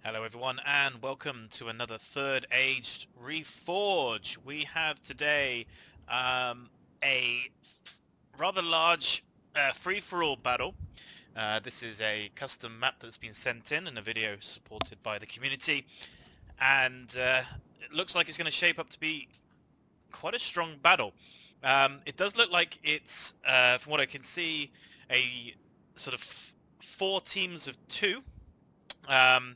Hello everyone and welcome to another Third Age Reforge. We have today a rather large free-for-all battle. This is a custom map that's been sent in and a video supported by the community, and it looks like it's going to shape up to be quite a strong battle. It does look like it's, from what I can see, a sort of four teams of two. Um,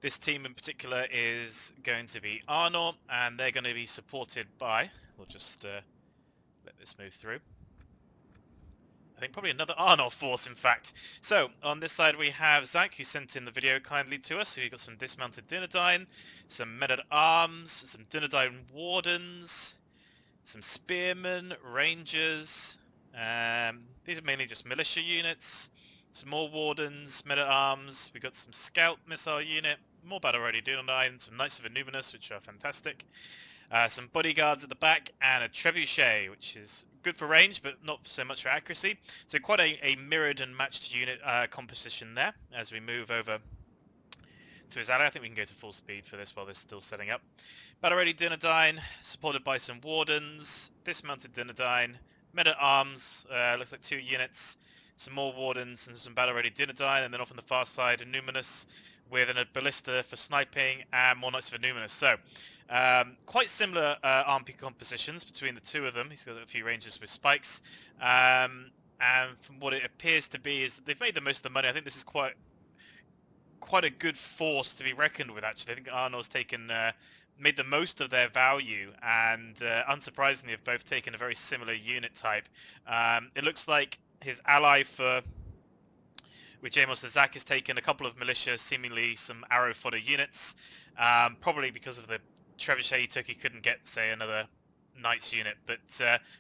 this team in particular is going to be Arnor, and they're going to be supported by, we'll just let this move through, I think probably another Arnor force, in fact. So, on this side we have Zach, who sent in the video kindly to us. So we've got some dismounted Dunedain, some men-at-arms, some Dunedain Wardens, some Spearmen, Rangers. These are mainly just militia units. Some more Wardens, men-at-arms. We've got some Scout missile unit, more battle-ready Dunedain, some Knights of Innuminus, which are fantastic. Some bodyguards at the back, and a trebuchet, which is good for range, but not so much for accuracy. So quite a mirrored and matched unit composition there as we move over to his ally. I think we can go to full speed for this while this is still setting up. Battle-ready Dunedain, supported by some Wardens, dismounted Dunedain, men-at-arms, looks like 2 units, some more Wardens and some battle-ready Dunedain, and then off on the far side, Innuminus with a ballista for sniping and more Knights of Innuminus. So, quite similar RP compositions between the two of them. He's got a few rangers with spikes. And from what it appears to be is that they've made the most of the money. I think this is quite a good force to be reckoned with, actually. I think Arnor's taken made the most of their value, and unsurprisingly have both taken a very similar unit type. It looks like his ally for which Amos Zach has taken a couple of militia, seemingly some arrow fodder units, probably because of the trebuchet he took. He couldn't get, say, another Knights unit, but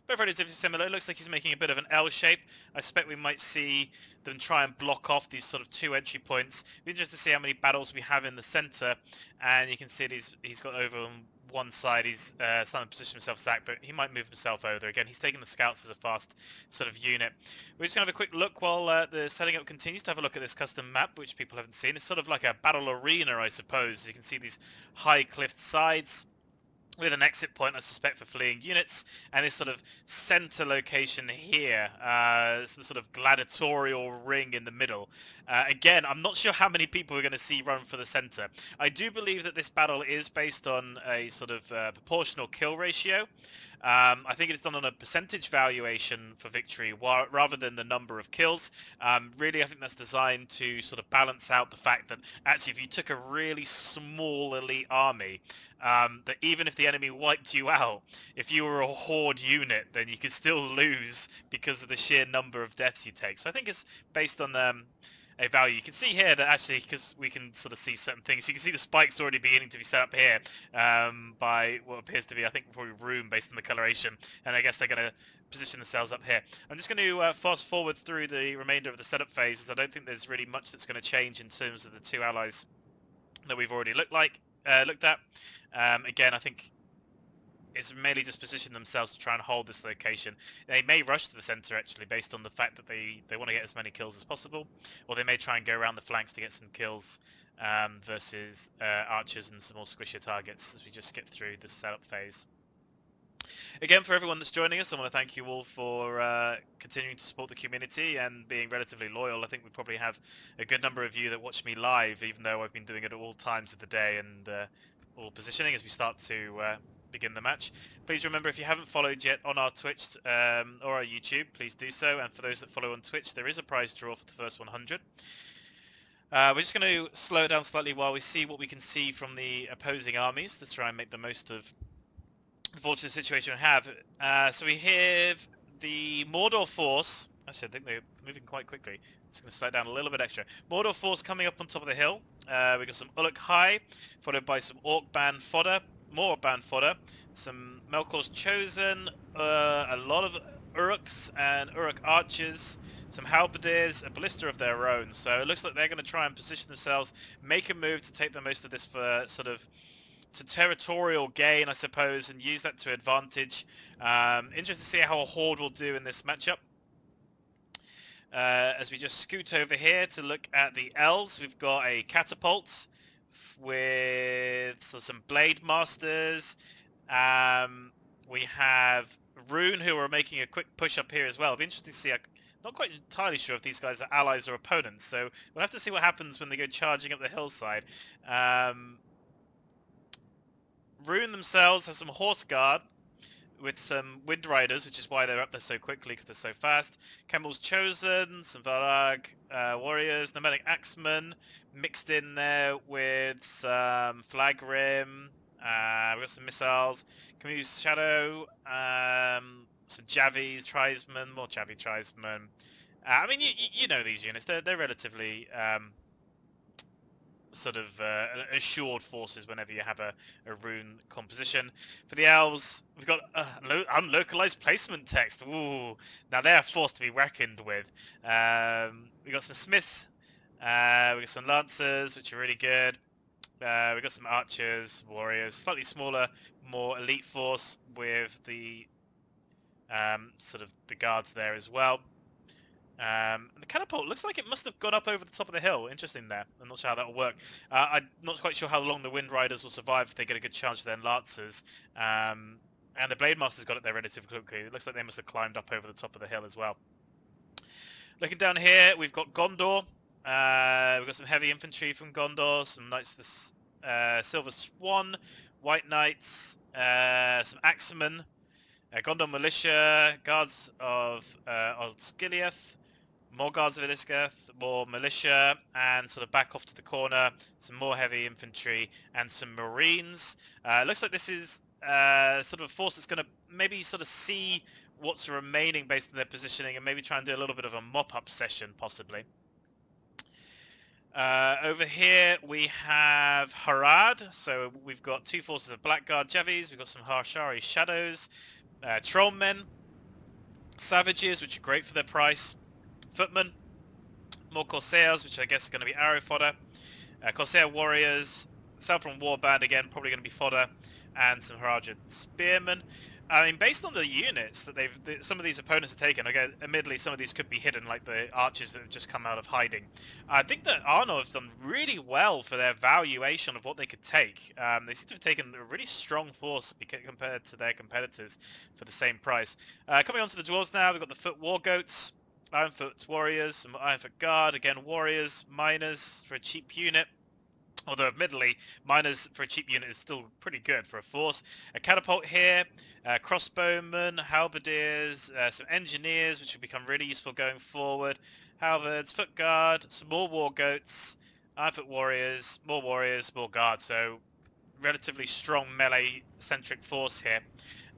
both relatively similar. It looks like he's making a bit of an L shape. I suspect we might see them try and block off these sort of 2 entry points. It'll be interesting to see how many battles we have in the centre, and you can see he's got over on one side. He's starting to position himself Zach, but he might move himself over again. He's taking the scouts as a fast sort of unit. We're just going to have a quick look while the setting up continues to have a look at this custom map, which people haven't seen. It's sort of like a battle arena, I suppose. You can see these high cliff sides with an exit point, I suspect, for fleeing units, and this sort of center location here, some sort of gladiatorial ring in the middle. Again, I'm not sure how many people we're going to see run for the center. I do believe that this battle is based on a sort of proportional kill ratio. I think it's done on a percentage valuation for victory rather than the number of kills. Really, I think that's designed to sort of balance out the fact that actually if you took a really small elite army, that even if the enemy wiped you out, if you were a horde unit, then you could still lose because of the sheer number of deaths you take. So I think it's based on a value. You can see here that actually, because we can sort of see certain things, you can see the spikes already beginning to be set up here by what appears to be, I think, probably room based on the coloration, and I guess they're going to position themselves up here. I'm just going to fast forward through the remainder of the setup phases. I don't think there's really much that's going to change in terms of the 2 allies that we've already looked at. Again, I think it's mainly just positioned themselves to try and hold this location. They may rush to the center, actually, based on the fact that they want to get as many kills as possible, or they may try and go around the flanks to get some kills versus archers and some more squishier targets as we just skip through the setup phase. Again, for everyone that's joining us, I want to thank you all for continuing to support the community and being relatively loyal. I think we probably have a good number of you that watch me live, even though I've been doing it at all times of the day and all positioning as we start to begin the match. Please remember, if you haven't followed yet on our Twitch or our YouTube, please do so. And for those that follow on Twitch, there is a prize draw for the first 100. We're just going to slow it down slightly while we see what we can see from the opposing armies to try and make the most of the fortunate situation we have. So we have the Mordor force. Actually, I think they're moving quite quickly. Just going to slow it down a little bit extra. Mordor force coming up on top of the hill. We've got some Uluk High, followed by some Orc Band fodder. More band fodder, some Melkor's Chosen, a lot of Uruks and Uruk archers, some halberdiers, a ballista of their own. So it looks like they're going to try and position themselves, make a move to take the most of this for sort of to territorial gain, I suppose, and use that to advantage. Interested to see how a horde will do in this matchup. As we just scoot over here to look at the elves, we've got a catapult with some Blade Masters. We have Rune, who are making a quick push up here as well. It'll be interesting to see. I'm not quite entirely sure if these guys are allies or opponents, so we'll have to see what happens when they go charging up the hillside. Rune themselves have some Horse Guard with some Wind Riders, which is why they're up there so quickly, because they're so fast. Kemmel's Chosen, some Varag Warriors, Nomadic Axemen, mixed in there with some Flagrim. We've got some missiles. Can we use Shadow? Some Javis, Tribesmen, more Javi Tribesmen. I mean, you know these units. They're relatively sort of assured forces whenever you have a rune composition. For the elves, we've got unlocalized placement text. Ooh, now they're a force to be reckoned with. We got some smiths, we got some lancers, which are really good. We got some archers, warriors, slightly smaller, more elite force with the sort of the guards there as well. The catapult looks like it must have gone up over the top of the hill. Interesting there. I'm not sure how that will work. I'm not quite sure how long the Wind Riders will survive if they get a good charge to their Lancers. And the Blade Masters got it there relatively quickly. It looks like they must have climbed up over the top of the hill as well. Looking down here, we've got Gondor. We've got some heavy infantry from Gondor, some Knights of the Silver Swan, White Knights, some Axemen, Gondor Militia, Guards of Old Skiliath, more Guards of Iliscath, more Militia, and sort of back off to the corner, some more heavy infantry, and some Marines. Looks like this is sort of a force that's going to maybe sort of see what's remaining based on their positioning and maybe try and do a little bit of a mop-up session, possibly. Over here we have Harad, so we've got two forces of Blackguard Javis, we've got some Harshari Shadows, Trollmen, Savages, which are great for their price, Footmen, more Corsairs, which I guess are going to be arrow fodder, Corsair Warriors, Southron Warband again, probably going to be fodder, and some Harajan Spearmen. I mean, based on the units that some of these opponents have taken, again, admittedly, some of these could be hidden, like the archers that have just come out of hiding. I think that Arno have done really well for their valuation of what they could take. They seem to have taken a really strong force compared to their competitors for the same price. Coming on to the dwarves now, we've got the Foot War Goats, Ironfoot Warriors, some Ironfoot Guard, again, Warriors, Miners for a cheap unit. Although, admittedly, Miners for a cheap unit is still pretty good for a force. A catapult here, crossbowmen, halberdiers, some engineers, which will become really useful going forward. Halberds, foot guard, some more war goats, Ironfoot warriors, more guards. So, relatively strong melee-centric force here.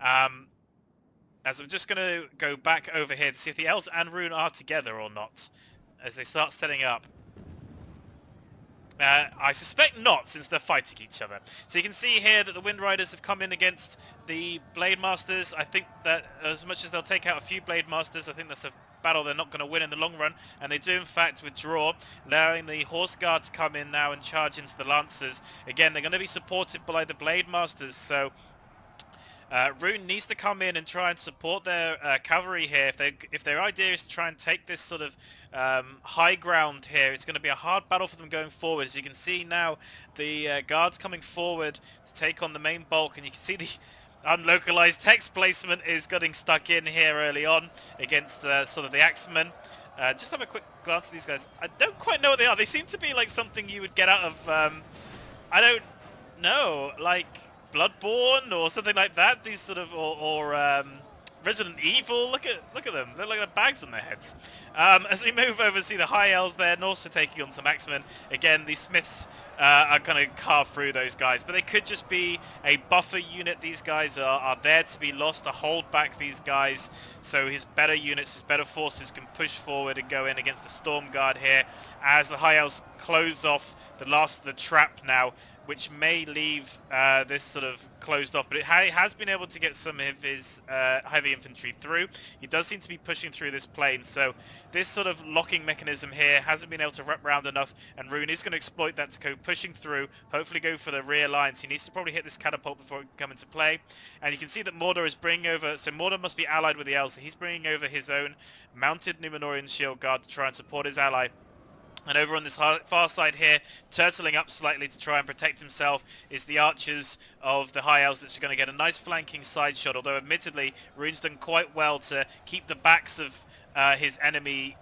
As I'm just going to go back over here to see if the elves and Rune are together or not, as they start setting up. I suspect not, since they're fighting each other. So you can see here that the Wind Riders have come in against the Blade Masters. I think that as much as they'll take out a few Blade Masters, I think that's a battle they're not going to win in the long run. And they do, in fact, withdraw, allowing the Horse Guard to come in now and charge into the Lancers. Again, they're going to be supported by the Blade Masters, so Rune needs to come in and try and support their cavalry here. If their idea is to try and take this sort of high ground here, it's going to be a hard battle for them going forward. As you can see now, the guards coming forward to take on the main bulk, and you can see the unlocalized text placement is getting stuck in here early on against sort of the Axemen. Just have a quick glance at these guys. I don't quite know what they are. They seem to be like something you would get out of, I don't know, like Bloodborne or something like that. These sort of or Resident Evil. Look at them. They're like bags on their heads. As we move over, see the High Elves there, and also taking on some Axemen. Again, the Smiths are going to carve through those guys, but they could just be a buffer unit. These guys are there to be lost, to hold back these guys, so his better units, his better forces can push forward and go in against the Storm Guard here, as the High Elves close off the last of the trap now, which may leave this sort of closed off, but it has been able to get some of his heavy infantry through. He does seem to be pushing through this plain, so this sort of locking mechanism here hasn't been able to wrap round enough, and Rune is going to exploit that to go pushing through, hopefully go for the rear lines. He needs to probably hit this catapult before it can come into play, and you can see that Mordor is bringing over, so Mordor must be allied with the elves, so he's bringing over his own mounted Numenorian shield guard to try and support his ally. And over on this far side here, turtling up slightly to try and protect himself, is the archers of the High Elves that's going to get a nice flanking side shot, although admittedly, Rune's done quite well to keep the backs of his enemy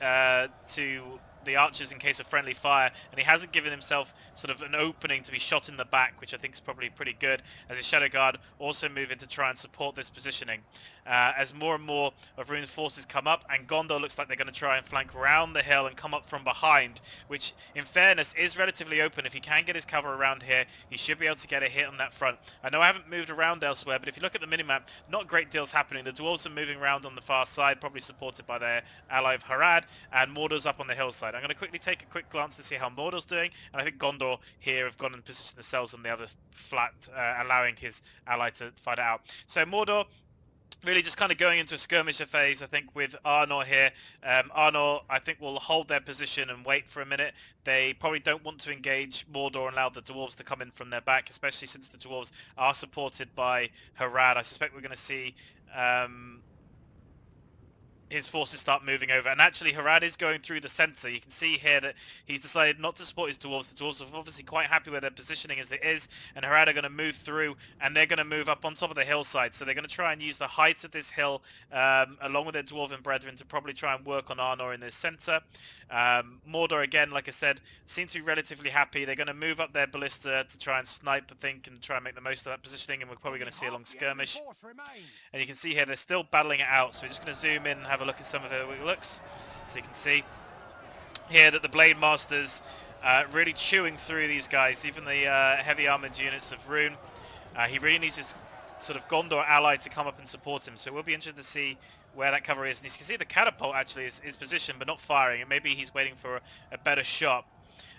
to the archers in case of friendly fire, and he hasn't given himself sort of an opening to be shot in the back, which I think is probably pretty good, as his Shadow Guard also move in to try and support this positioning. As more and more of Rune's forces come up, and Gondor looks like they're going to try and flank around the hill and come up from behind, which in fairness is relatively open. If he can get his cover around here, he should be able to get a hit on that front. I know I haven't moved around elsewhere, but if you look at the minimap, not great deals happening. The dwarves are moving around on the far side, probably supported by their ally of Harad, and Mordor's up on the hillside. I'm going to quickly take a quick glance to see how Mordor's doing, and I think Gondor here have gone and positioned themselves on the other flat, allowing his ally to fight it out. So Mordor really just kind of going into a skirmisher phase, I think, with Arnor here. Arnor, I think, will hold their position and wait for a minute. They probably don't want to engage Mordor and allow the dwarves to come in from their back, especially since the dwarves are supported by Harad. I suspect we're going to see his forces start moving over, and actually Harad is going through the centre. You can see here that he's decided not to support his dwarves. The dwarves are obviously quite happy with their positioning as it is, and Harad are going to move through, and they're going to move up on top of the hillside. So they're going to try and use the height of this hill along with their dwarven brethren to probably try and work on Arnor in the centre. Mordor, again, like I said, seem to be relatively happy. They're going to move up their ballista to try and snipe, I think, and try and make the most of that positioning, and we're probably going to see a long skirmish. And you can see here they're still battling it out, so we're just going to zoom in and have a look at some of the looks. So you can see here that the Blade Masters really chewing through these guys, even the heavy armoured units of Rune. He really needs his sort of Gondor ally to come up and support him, so we'll be interested to see where that cover is. And you can see the catapult actually is positioned but not firing, and maybe he's waiting for a better shot.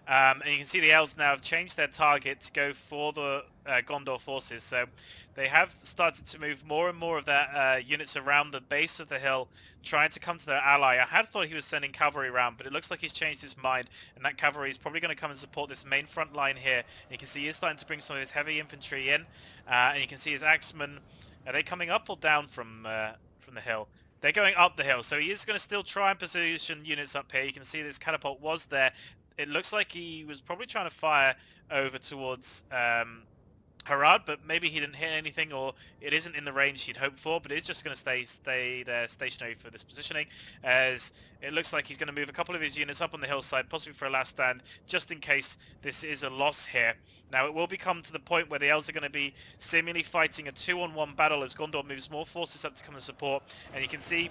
And you can see the elves now have changed their target to go for the Gondor forces, so they have started to move more and more of their units around the base of the hill, trying to come to their ally. I had thought he was sending cavalry around, but it looks like he's changed his mind, and that cavalry is probably going to come and support this main front line here. And you can see he's starting to bring some of his heavy infantry in, and you can see his axemen. Are they coming up or down from the hill? They're going up the hill, so he is going to still try and position units up here. You can see this catapult was there. It looks like he was probably trying to fire over towards Harad, but maybe he didn't hit anything, or it isn't in the range he'd hoped for, but it's just going to stay there stationary for this positioning, as it looks like he's going to move a couple of his units up on the hillside, possibly for a last stand, just in case this is a loss here. Now, it will become to the point where the elves are going to be seemingly fighting a 2-on-1 battle as Gondor moves more forces up to come and support, and you can see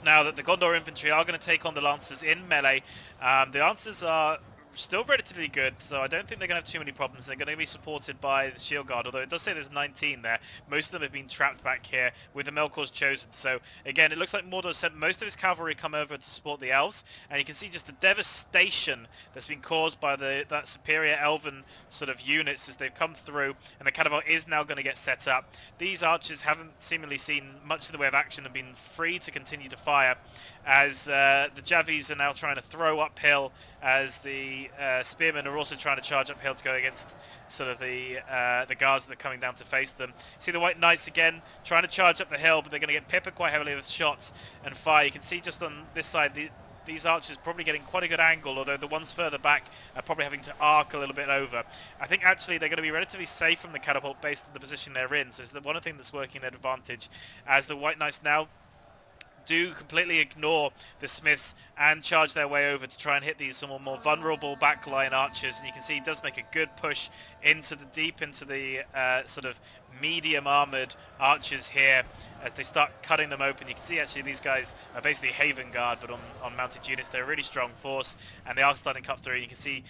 now that the Gondor infantry are going to take on the Lancers in melee. The Lancers are still relatively good, so I don't think they're going to have too many problems. They're going to be supported by the Shield Guard, although it does say there's 19 there. Most of them have been trapped back here with the Melkor's chosen. So again, it looks like Mordor sent most of his cavalry come over to support the elves, and you can see just the devastation that's been caused by that superior elven sort of units as they've come through, and the catapult is now going to get set up. These archers haven't seemingly seen much in the way of action and been free to continue to fire, as the Javis are now trying to throw uphill, as the spearmen are also trying to charge uphill to go against sort of the guards that are coming down to face them. See the White Knights again trying to charge up the hill, but they're going to get peppered quite heavily with shots and fire. You can see just on this side these archers probably getting quite a good angle, although the ones further back are probably having to arc a little bit over. I think actually they're going to be relatively safe from the catapult based on the position they're in, so it's the one thing that's working their advantage, as the White Knights now do completely ignore the Smiths and charge their way over to try and hit these somewhat more vulnerable backline archers. And you can see he does make a good push into the deep into the sort of medium armored archers here as they start cutting them open. You can see actually these guys are basically Haven Guard but on mounted units. They're a really strong force, and they are starting to cut through. You can see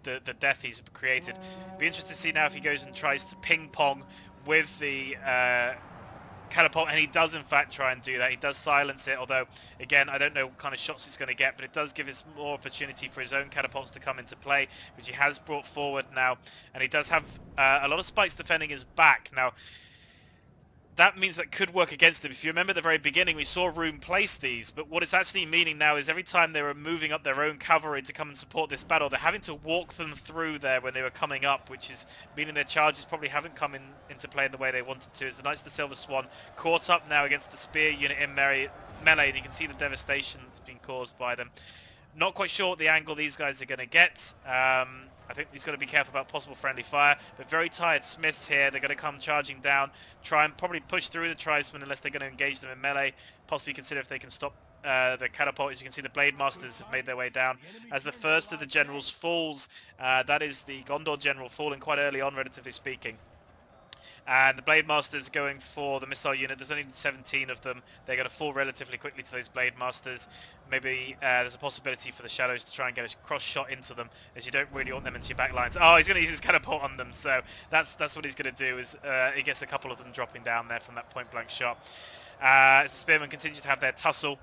the death he's created. Be interested to see now if he goes and tries to ping pong with the catapult, and he does in fact try and do that. He does silence it, although again I don't know what kind of shots he's going to get, but it does give us more opportunity for his own catapults to come into play, which he has brought forward now, and he does have a lot of spikes defending his back. Now that means that could work against him. If you remember at the very beginning, we saw Rune place these, but what it's actually meaning now is every time they were moving up their own cavalry to come and support this battle, they're having to walk them through there when they were coming up, which is meaning their charges probably haven't come into play in the way they wanted to. As the Knights of the Silver Swan caught up now against the spear unit in melee, and you can see the devastation that's been caused by them. Not quite sure what the angle these guys are going to get. I think he's got to be careful about possible friendly fire. But very tired Smiths here. They're going to come charging down, try and probably push through the tribesmen unless they're going to engage them in melee. Possibly consider if they can stop the catapult. As you can see, the Blade Masters have made their way down. As the first of the generals falls, that is the Gondor general falling quite early on, relatively speaking. And the Blade Masters going for the missile unit. There's only 17 of them. They're going to fall relatively quickly to those Blade Masters. Maybe there's a possibility for the Shadows to try and get a cross shot into them, as you don't really want them into your back lines. Oh, he's going to use his catapult on them, so that's what he's going to do. Is he gets a couple of them dropping down there from that point blank shot. Spearmen continue to have their tussle.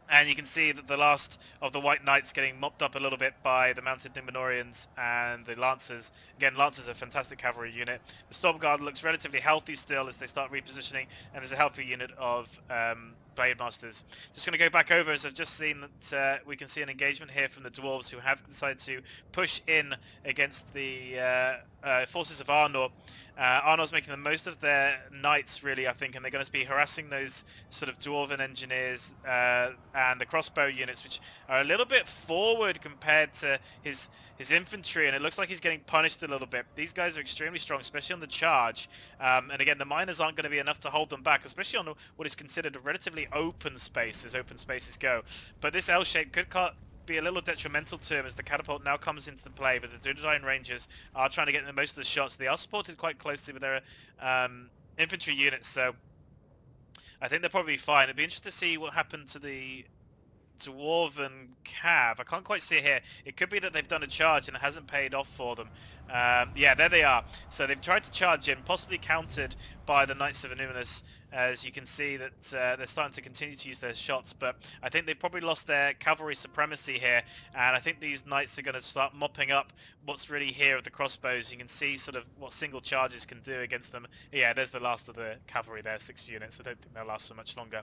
And you can see that the last of the White Knights getting mopped up a little bit by the mounted Númenóreans and the Lancers. Again, Lancers are a fantastic cavalry unit. The Storm Guard looks relatively healthy still as they start repositioning, and there's a healthy unit of Blade Masters. Just going to go back over, as I've just seen that we can see an engagement here from the Dwarves, who have decided to push in against the forces of Arnor. Arnor's making the most of their knights, really, I think, and they're going to be harassing those sort of Dwarven engineers and the crossbow units, which are a little bit forward compared to his infantry, and it looks like he's getting punished a little bit. These guys are extremely strong, especially on the charge, and again, the miners aren't going to be enough to hold them back, especially on what is considered a relatively open space, as open spaces go. But this L shape could be a little detrimental to him as the catapult now comes into play, but the Dunedain Rangers are trying to get the most of the shots. They are supported quite closely with their infantry units, so I think they'll probably be fine. It'd be interesting to see what happened to the Dwarven Cav. I can't quite see it here. It could be that they've done a charge and it hasn't paid off for them. Yeah, there they are. So they've tried to charge in, possibly countered by the Knights of Annuminus. As you can see that they're starting to continue to use their shots, but I think they've probably lost their cavalry supremacy here, and I think these knights are going to start mopping up what's really here of the crossbows. You can see sort of what single charges can do against them. Yeah, there's the last of the cavalry there, 6 units. I don't think they'll last for much longer.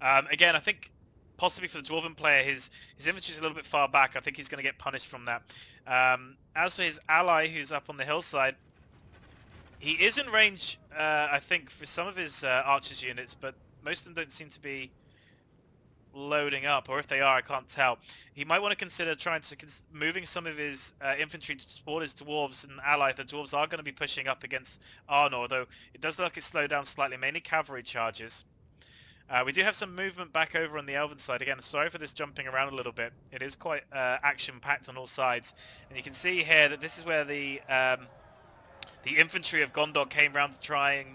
Again, I think possibly for the Dwarven player, his infantry is a little bit far back. I think he's going to get punished from that. As for his ally, who's up on the hillside, he is in range, I think, for some of his archers units, but most of them don't seem to be loading up, or if they are, I can't tell. He might want to consider trying to moving some of his infantry to support his dwarves and ally. The dwarves are going to be pushing up against Arnor, though it does look like it's slowed down slightly, mainly cavalry charges. We do have some movement back over on the Elven side. Again, sorry for this jumping around a little bit. It is quite action-packed on all sides. And you can see here that this is where the infantry of Gondor came round to try and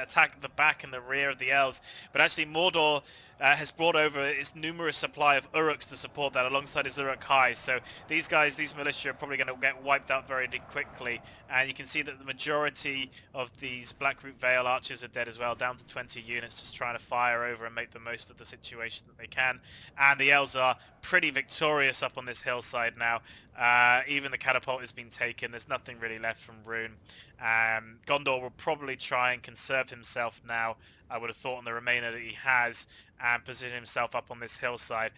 attack the back and the rear of the elves. But actually Mordor has brought over its numerous supply of Uruks to support that alongside his Uruk Hai. So these guys, these militia are probably going to get wiped out very quickly. And you can see that the majority of these Blackroot Vale archers are dead as well, down to 20 units, just trying to fire over and make the most of the situation that they can. And the elves are pretty victorious up on this hillside now. Even the catapult has been taken. There's nothing really left from Rune. Gondor will probably try and conserve himself now, I would have thought, on the remainder that he has, and position himself up on this hillside.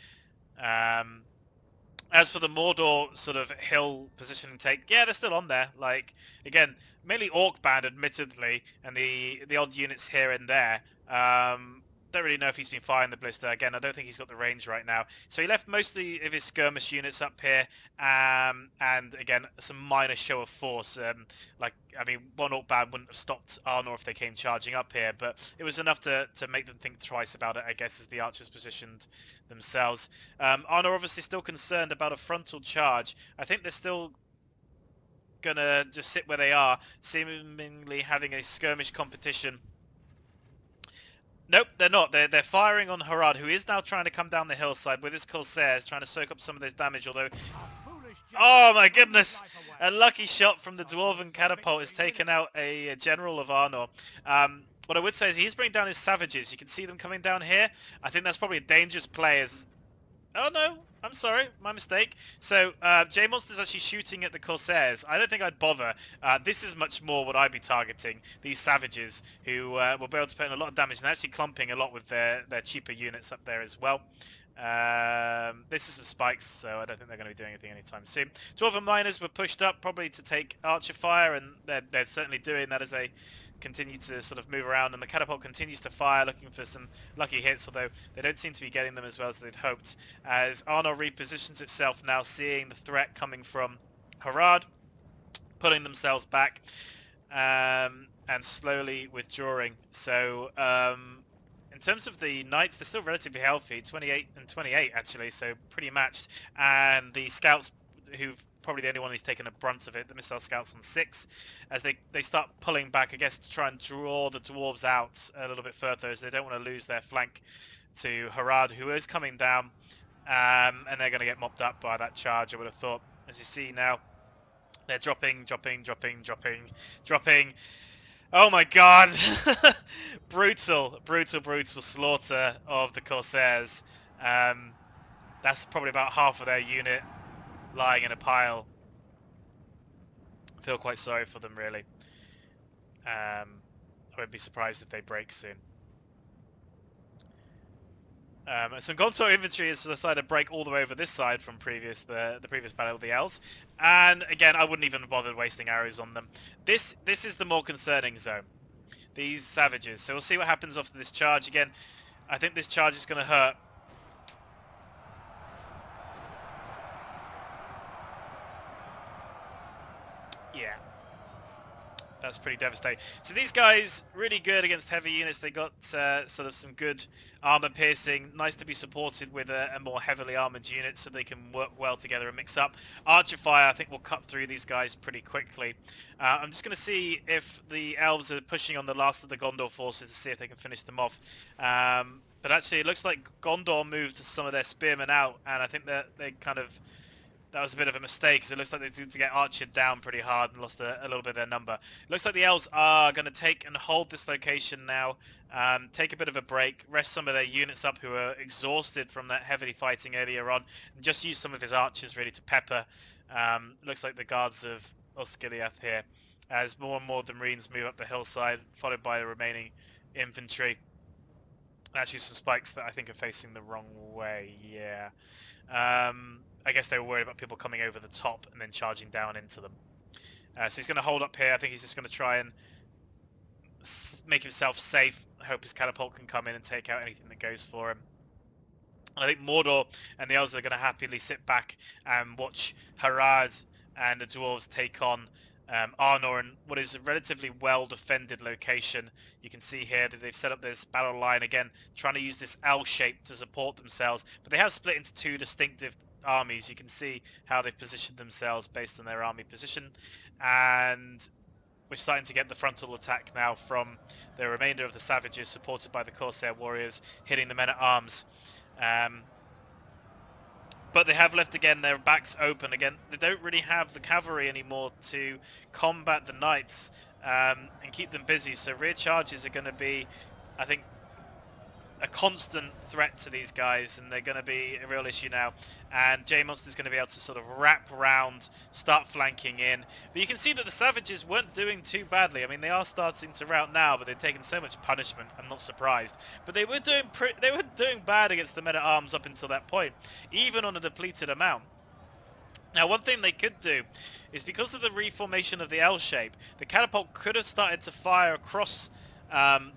As for the Mordor sort of hill positioning take, yeah, they're still on there. Like, again, mainly Orc Band, admittedly, and the odd units here and there. Don't really know if he's been firing the Blister. Again, I don't think he's got the range right now. So he left most of his skirmish units up here, and again, some minor show of force. One Orc Band wouldn't have stopped Arnor if they came charging up here, but it was enough to make them think twice about it, I guess, as the archers positioned themselves. Arnor obviously still concerned about a frontal charge. I think they're still gonna just sit where they are, seemingly having a skirmish competition. Nope, they're not. They're firing on Harad, who is now trying to come down the hillside with his Corsairs, trying to soak up some of this damage, although... Oh my goodness! A lucky shot from the Dwarven Catapult has taken out a general of Arnor. What I would say is he's bringing down his savages. You can see them coming down here. I think that's probably a dangerous play as... Oh no, I'm sorry, my mistake. So J-Monster's actually shooting at the Corsairs. I don't think I'd bother. This is much more what I'd be targeting. These savages who will be able to put in a lot of damage and actually clumping a lot with their cheaper units up there as well. This is some spikes, so I don't think they're going to be doing anything anytime soon. Dwarven miners were pushed up probably to take archer fire, and they're certainly doing that as they continue to sort of move around, and the catapult continues to fire, looking for some lucky hits, although they don't seem to be getting them as well as they'd hoped. As Arnor repositions itself now, seeing the threat coming from Harad, pulling themselves back and slowly withdrawing. So in terms of the knights, they're still relatively healthy, 28 and 28 actually, so pretty matched. And the scouts, who've probably the only one who's taken a brunt of it, the missile scouts on 6, as they start pulling back, I guess, to try and draw the dwarves out a little bit further, as they don't want to lose their flank to Harad, who is coming down, and they're going to get mopped up by that charge, I would have thought. As you see now, they're dropping. Oh my god! brutal slaughter of the Corsairs. That's probably about half of their unit lying in a pile. I feel quite sorry for them, really. I won't be surprised if they break soon. Some Gondor infantry has decided to break all the way over this side from the previous battle with the elves, and again, I wouldn't even bother wasting arrows on them. This is the more concerning zone. These savages. So we'll see what happens after this charge. Again, I think this charge is going to hurt. Yeah. That's pretty devastating. So these guys, really good against heavy units. They got sort of some good armor piercing. Nice to be supported with a more heavily armored unit so they can work well together and mix up. Archer fire, I think, will cut through these guys pretty quickly. I'm just going to see if the elves are pushing on the last of the Gondor forces to see if they can finish them off. But actually, it looks like Gondor moved some of their spearmen out, and I think that they kind of... That was a bit of a mistake, because it looks like they did to get archered down pretty hard and lost a little bit of their number. It looks like the elves are going to take and hold this location now, take a bit of a break, rest some of their units up who are exhausted from that heavily fighting earlier on, and just use some of his archers really to pepper. Looks like the guards of Osgiliath here, as more and more of the Marines move up the hillside, followed by the remaining infantry. Actually, some spikes that I think are facing the wrong way, yeah. I guess they were worried about people coming over the top and then charging down into them. So he's going to hold up here. I think he's just going to try and make himself safe. I hope his catapult can come in and take out anything that goes for him. I think Mordor and the elves are going to happily sit back and watch Harad and the dwarves take on Arnor in what is a relatively well-defended location. You can see here that they've set up this battle line again, trying to use this L shape to support themselves. But they have split into two distinctive armies. You can see how they've positioned themselves based on their army position, and we're starting to get the frontal attack now from the remainder of the savages, supported by the Corsair warriors, hitting the men-at-arms. But they have left again their backs open again. They don't really have the cavalry anymore to combat the knights and keep them busy. So rear charges are going to be, I think, a constant threat to these guys, and they're going to be a real issue now. And J-Monster's going to be able to sort of wrap round, start flanking in. But you can see that the savages weren't doing too badly. I mean, they are starting to rout now, but they've taken so much punishment. I'm not surprised. But they were doing bad against the men-at-arms up until that point, even on a depleted amount. Now, one thing they could do is, because of the reformation of the L shape, the catapult could have started to fire across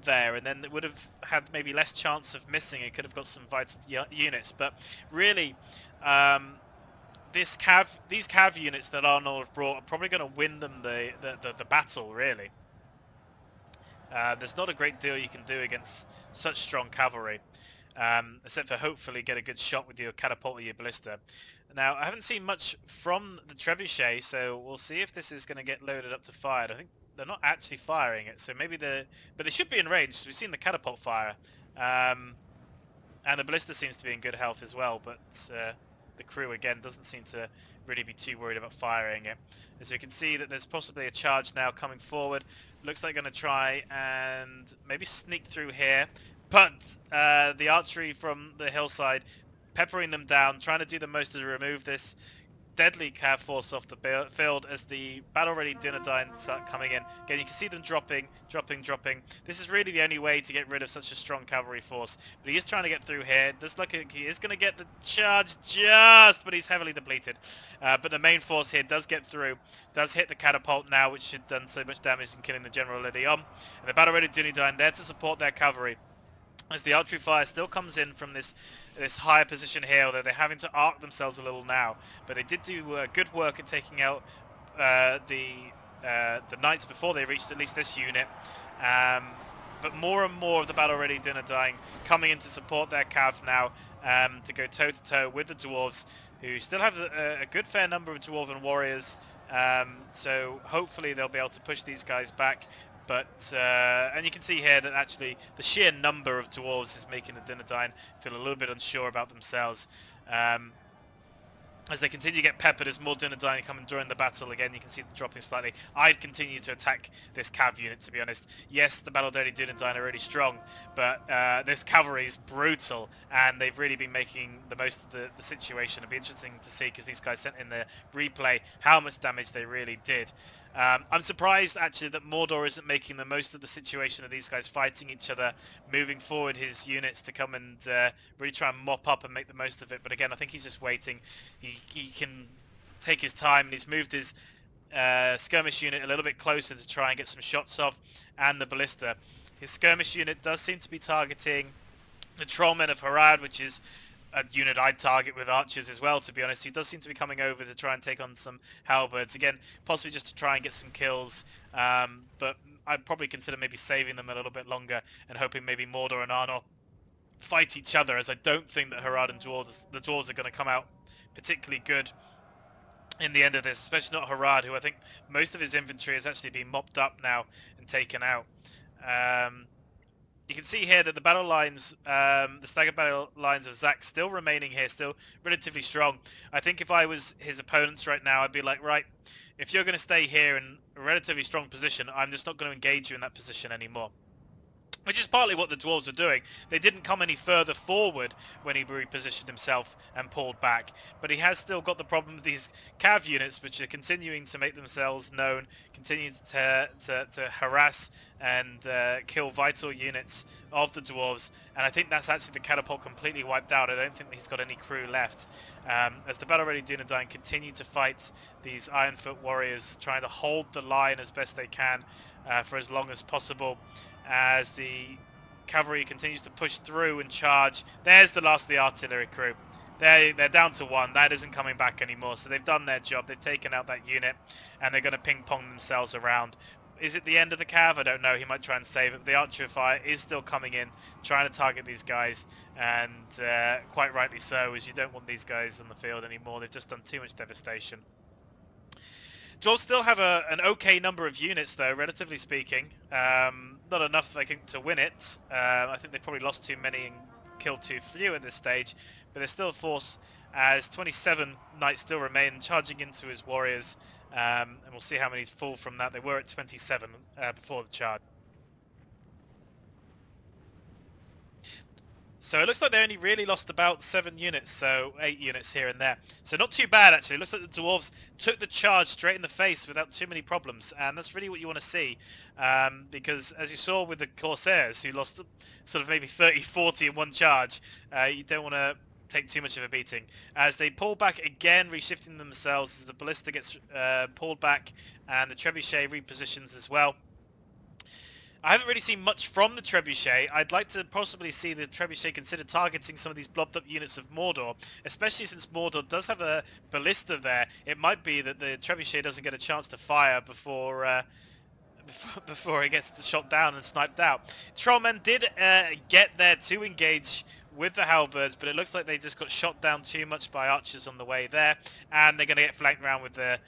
there, and then it would have had maybe less chance of missing. It could have got some vital units, but really these cav units that Arnold brought are probably going to win them the battle, really. There's not a great deal you can do against such strong cavalry, except for hopefully get a good shot with your catapult or your ballista. Now, I haven't seen much from the trebuchet, so we'll see if this is going to get loaded up to fire. I think they're not actually firing it, so maybe but they should be in range. So we've seen the catapult fire, and the ballista seems to be in good health as well, but the crew again doesn't seem to really be too worried about firing it. As you can see that there's possibly a charge now coming forward. Looks like going to try and maybe sneak through here, but the archery from the hillside peppering them down, trying to do the most to remove this deadly cav force off the field as the battle-ready Dunedain start coming in. Again, you can see them dropping. This is really the only way to get rid of such a strong cavalry force. But he is trying to get through here. Does look like he is going to get the charge just, but he's heavily depleted. But the main force here does get through. Does hit the catapult now, which should have done so much damage in killing the General Leon. And the battle-ready Dunedain there to support their cavalry. As the archery fire still comes in from this higher position here, although they're having to arc themselves a little now. But they did do good work at taking out the knights before they reached at least this unit. But more and more of the battle-ready Dunedain coming in to support their cav now, to go toe-to-toe with the dwarves, who still have a good fair number of dwarven warriors. So hopefully they'll be able to push these guys back. But and you can see here that actually the sheer number of dwarves is making the Dunedain feel a little bit unsure about themselves. As they continue to get peppered, as more Dunedain come and join the battle again, you can see them dropping slightly. I'd continue to attack this cav unit, to be honest. Yes, the battle-ready Dunedain are really strong, but this cavalry is brutal, and they've really been making the most of the situation. It'll be interesting to see, because these guys sent in the replay, how much damage they really did. I'm surprised actually that Mordor isn't making the most of the situation of these guys fighting each other, moving forward his units to come and really try and mop up and make the most of it. But again, I think he's just waiting. He can take his time, and he's moved his skirmish unit a little bit closer to try and get some shots off, and the ballista. His skirmish unit does seem to be targeting the Trollmen of Harad, which is a unit I'd target with archers as well, to be honest. He does seem to be coming over to try and take on some halberds. Again, possibly just to try and get some kills, but I'd probably consider maybe saving them a little bit longer and hoping maybe Mordor and Arnor fight each other, as I don't think that Harad and the dwarves are going to come out particularly good in the end of this, especially not Harad, who I think most of his infantry has actually been mopped up now and taken out. You can see here that the battle lines, the staggered battle lines of Zack still remaining here, still relatively strong. I think if I was his opponents right now, I'd be like, right, if you're going to stay here in a relatively strong position, I'm just not going to engage you in that position anymore. Which is partly what the dwarves were doing. They didn't come any further forward when he repositioned himself and pulled back. But he has still got the problem with these cav units, which are continuing to make themselves known, continuing to harass and kill vital units of the dwarves. And I think that's actually the catapult completely wiped out. I don't think he's got any crew left. As the battle-ready Dunedain continue to fight these Ironfoot warriors, trying to hold the line as best they can for as long as possible. As the cavalry continues to push through and charge. There's the last of the artillery crew. They're down to one. That isn't coming back anymore. So they've done their job. They've taken out that unit, and they're going to ping-pong themselves around. Is it the end of the cav? I don't know. He might try and save it. But the archer fire is still coming in, trying to target these guys, and quite rightly so, as you don't want these guys on the field anymore. They've just done too much devastation. Dwarves still have an okay number of units, though, relatively speaking. Not enough, I think, to win it. I think they probably lost too many and killed too few at this stage. But there's still a force, as 27 knights still remain, charging into his warriors. And we'll see how many fall from that. They were at 27 before the charge. So it looks like they only really lost about 7 units, so 8 units here and there. So not too bad, actually. It looks like the dwarves took the charge straight in the face without too many problems, and that's really what you want to see. Because as you saw with the Corsairs, who lost sort of maybe 30, 40 in one charge, you don't want to take too much of a beating. As they pull back again, reshifting themselves as the ballista gets pulled back, and the trebuchet repositions as well. I haven't really seen much from the trebuchet. I'd like to possibly see the trebuchet consider targeting some of these blobbed up units of Mordor, especially since Mordor does have a ballista there. It might be that the trebuchet doesn't get a chance to fire before it gets shot down and sniped out. Trollmen did get there to engage with the halberds, but it looks like they just got shot down too much by archers on the way there, and they're going to get flanked around with the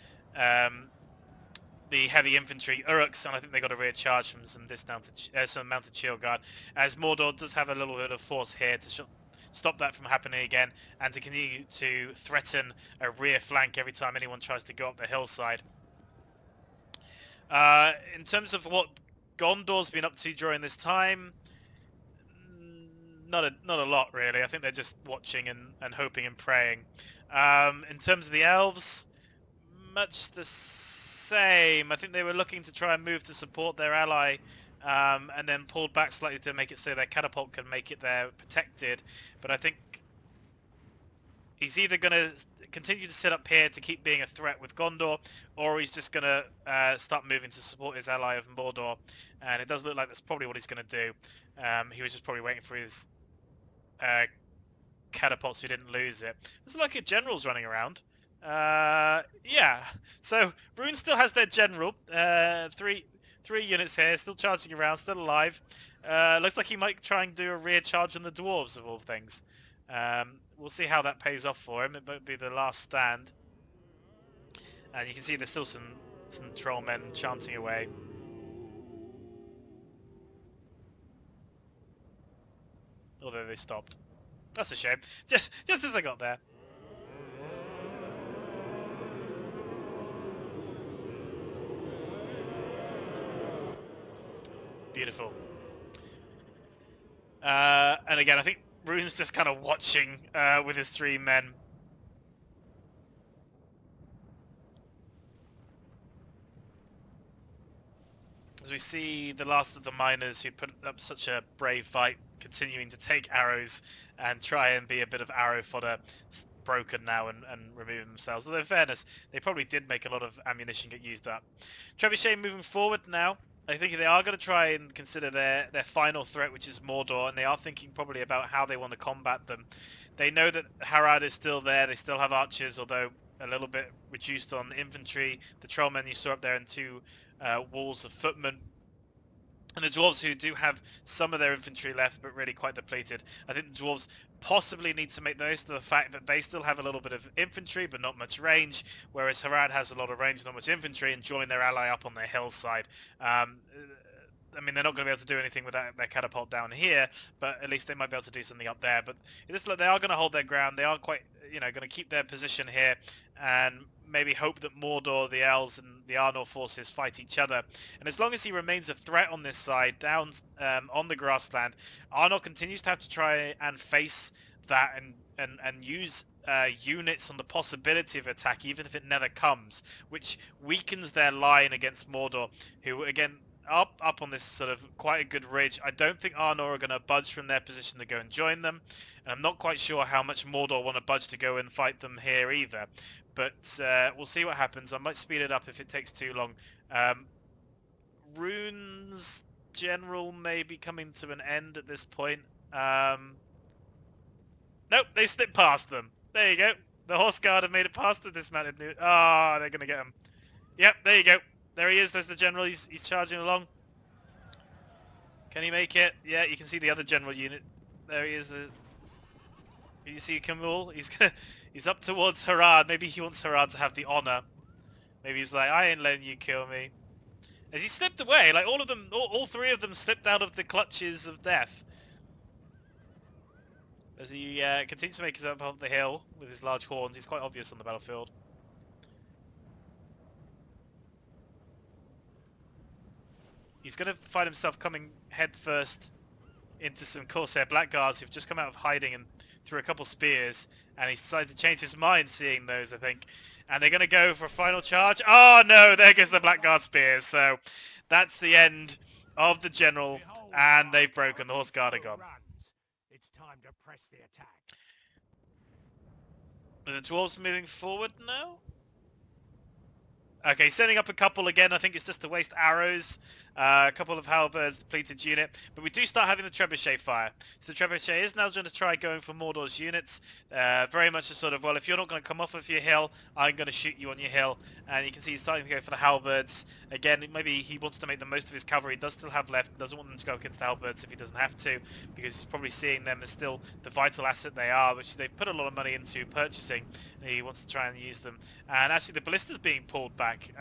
heavy infantry Uruks, and I think they got a rear charge from some dismounted, some mounted shield guard, as Mordor does have a little bit of force here to stop that from happening again, and to continue to threaten a rear flank every time anyone tries to go up the hillside. In terms of what Gondor's been up to during this time, not a lot really. I think they're just watching and hoping and praying. In terms of the elves, much the same. I think they were looking to try and move to support their ally, and then pulled back slightly to make it so their catapult can make it there protected. But I think he's either going to continue to sit up here to keep being a threat with Gondor, or he's just going to start moving to support his ally of Mordor. And it does look like that's probably what he's going to do. He was just probably waiting for his catapult so he didn't lose it. There's like a general's running around. Yeah. So Rune still has their general. Three units here, still charging around, still alive. Looks like he might try and do a rear charge on the dwarves of all things. We'll see how that pays off for him. It might be the last stand. And you can see there's still some trollmen chanting away. Although they stopped. That's a shame. Just as I got there. Beautiful. And again, I think Rune's just kind of watching with his 3 men. As we see the last of the miners who put up such a brave fight, continuing to take arrows and try and be a bit of arrow fodder, broken now and removing themselves. Although in fairness, they probably did make a lot of ammunition get used up. Trebuchet moving forward now. I think they are going to try and consider their final threat, which is Mordor, and they are thinking probably about how they want to combat them. They know that Harad is still there. They still have archers, although a little bit reduced on infantry. The trollmen you saw up there and 2 walls of footmen. And the dwarves, who do have some of their infantry left, but really quite depleted. I think the dwarves possibly need to make the most of the fact that they still have a little bit of infantry, but not much range, whereas Harad has a lot of range, not much infantry, and join their ally up on their hillside. I mean, they're not going to be able to do anything with their catapult down here, but at least they might be able to do something up there. But it looks like they are going to hold their ground. They are quite, going to keep their position here, and maybe hope that Mordor, the elves, and the Arnor forces fight each other. And as long as he remains a threat on this side, down on the grassland, Arnor continues to have to try and face that and use units on the possibility of attack, even if it never comes, which weakens their line against Mordor, who, again, up on this sort of quite a good ridge. I don't think Arnor are going to budge from their position to go and join them. And I'm not quite sure how much Mordor want to budge to go and fight them here either. But we'll see what happens. I might speed it up if it takes too long. Rune's general may be coming to an end at this point. Nope, they slipped past them. There you go. The horse guard have made it past the dismounted new. Ah, they're going to get him. Yep, there you go. There he is. There's the general. He's charging along. Can he make it? Yeah, you can see the other general unit. There he is. You see Camul? He's up towards Harad. Maybe he wants Harad to have the honor. Maybe he's like, I ain't letting you kill me. As he slipped away, like all of them, all 3 of them slipped out of the clutches of death. As he continues to make his way up the hill with his large horns. He's quite obvious on the battlefield. He's going to find himself coming head first into some Corsair Blackguards who've just come out of hiding and threw a couple spears, and he's decided to change his mind seeing those, I think. And they're going to go for a final charge. Oh no, there goes the Blackguard spears. So that's the end of the general, and they've broken. The Horse Guard are gone. It's time to press the attack. Are the dwarves moving forward now? Okay, setting up a couple again. I think it's just to waste arrows. A couple of halberds, depleted unit. But we do start having the trebuchet fire. So the trebuchet is now going to try going for Mordor's units. Very much a sort of, well, if you're not going to come off of your hill, I'm going to shoot you on your hill. And you can see he's starting to go for the halberds. Again, maybe he wants to make the most of his cavalry. He does still have left. Doesn't want them to go against the halberds if he doesn't have to. Because he's probably seeing them as still the vital asset they are, which they've put a lot of money into purchasing. And he wants to try and use them. And actually the ballista's being pulled back.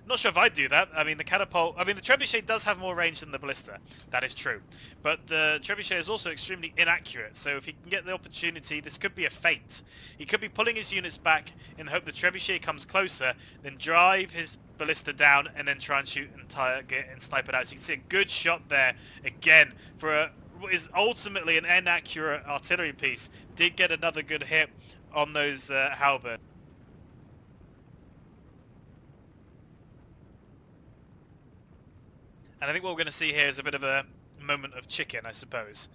Not sure if I'd do that. I mean, the catapult... I mean, the trebuchet does have more range than the ballista. That is true. But the trebuchet is also extremely inaccurate. So if he can get the opportunity, this could be a feint. He could be pulling his units back in the hope the trebuchet comes closer, then drive his ballista down, and then try and shoot and target and snipe it out. So you can see a good shot there, again, for a is ultimately an inaccurate artillery piece, did get another good hit on those halberd. And I think what we're going to see here is a bit of a moment of chicken, I suppose.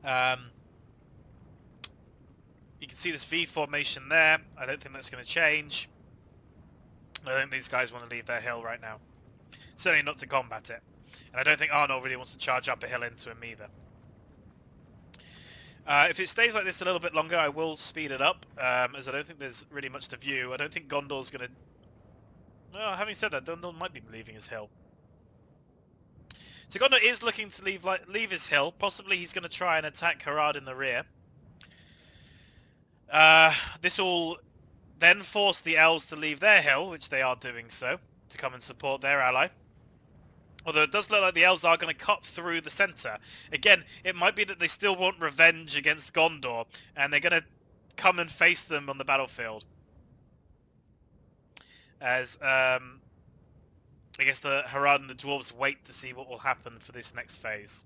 You can see this V formation there. I don't think that's going to change. I don't think these guys want to leave their hill right now. Certainly not to combat it. And I don't think Arnold really wants to charge up a hill into him either. If it stays like this a little bit longer, I will speed it up, as I don't think there's really much to view. I don't think Gondor's going to... Well, having said that, Gondor might be leaving his hill. So Gondor is looking to leave his hill. Possibly he's going to try and attack Harad in the rear. This will then force the elves to leave their hill, which they are doing so, to come and support their ally. Although it does look like the elves are going to cut through the centre. Again, it might be that they still want revenge against Gondor, and they're going to come and face them on the battlefield. As, I guess the Harad and the dwarves wait to see what will happen for this next phase.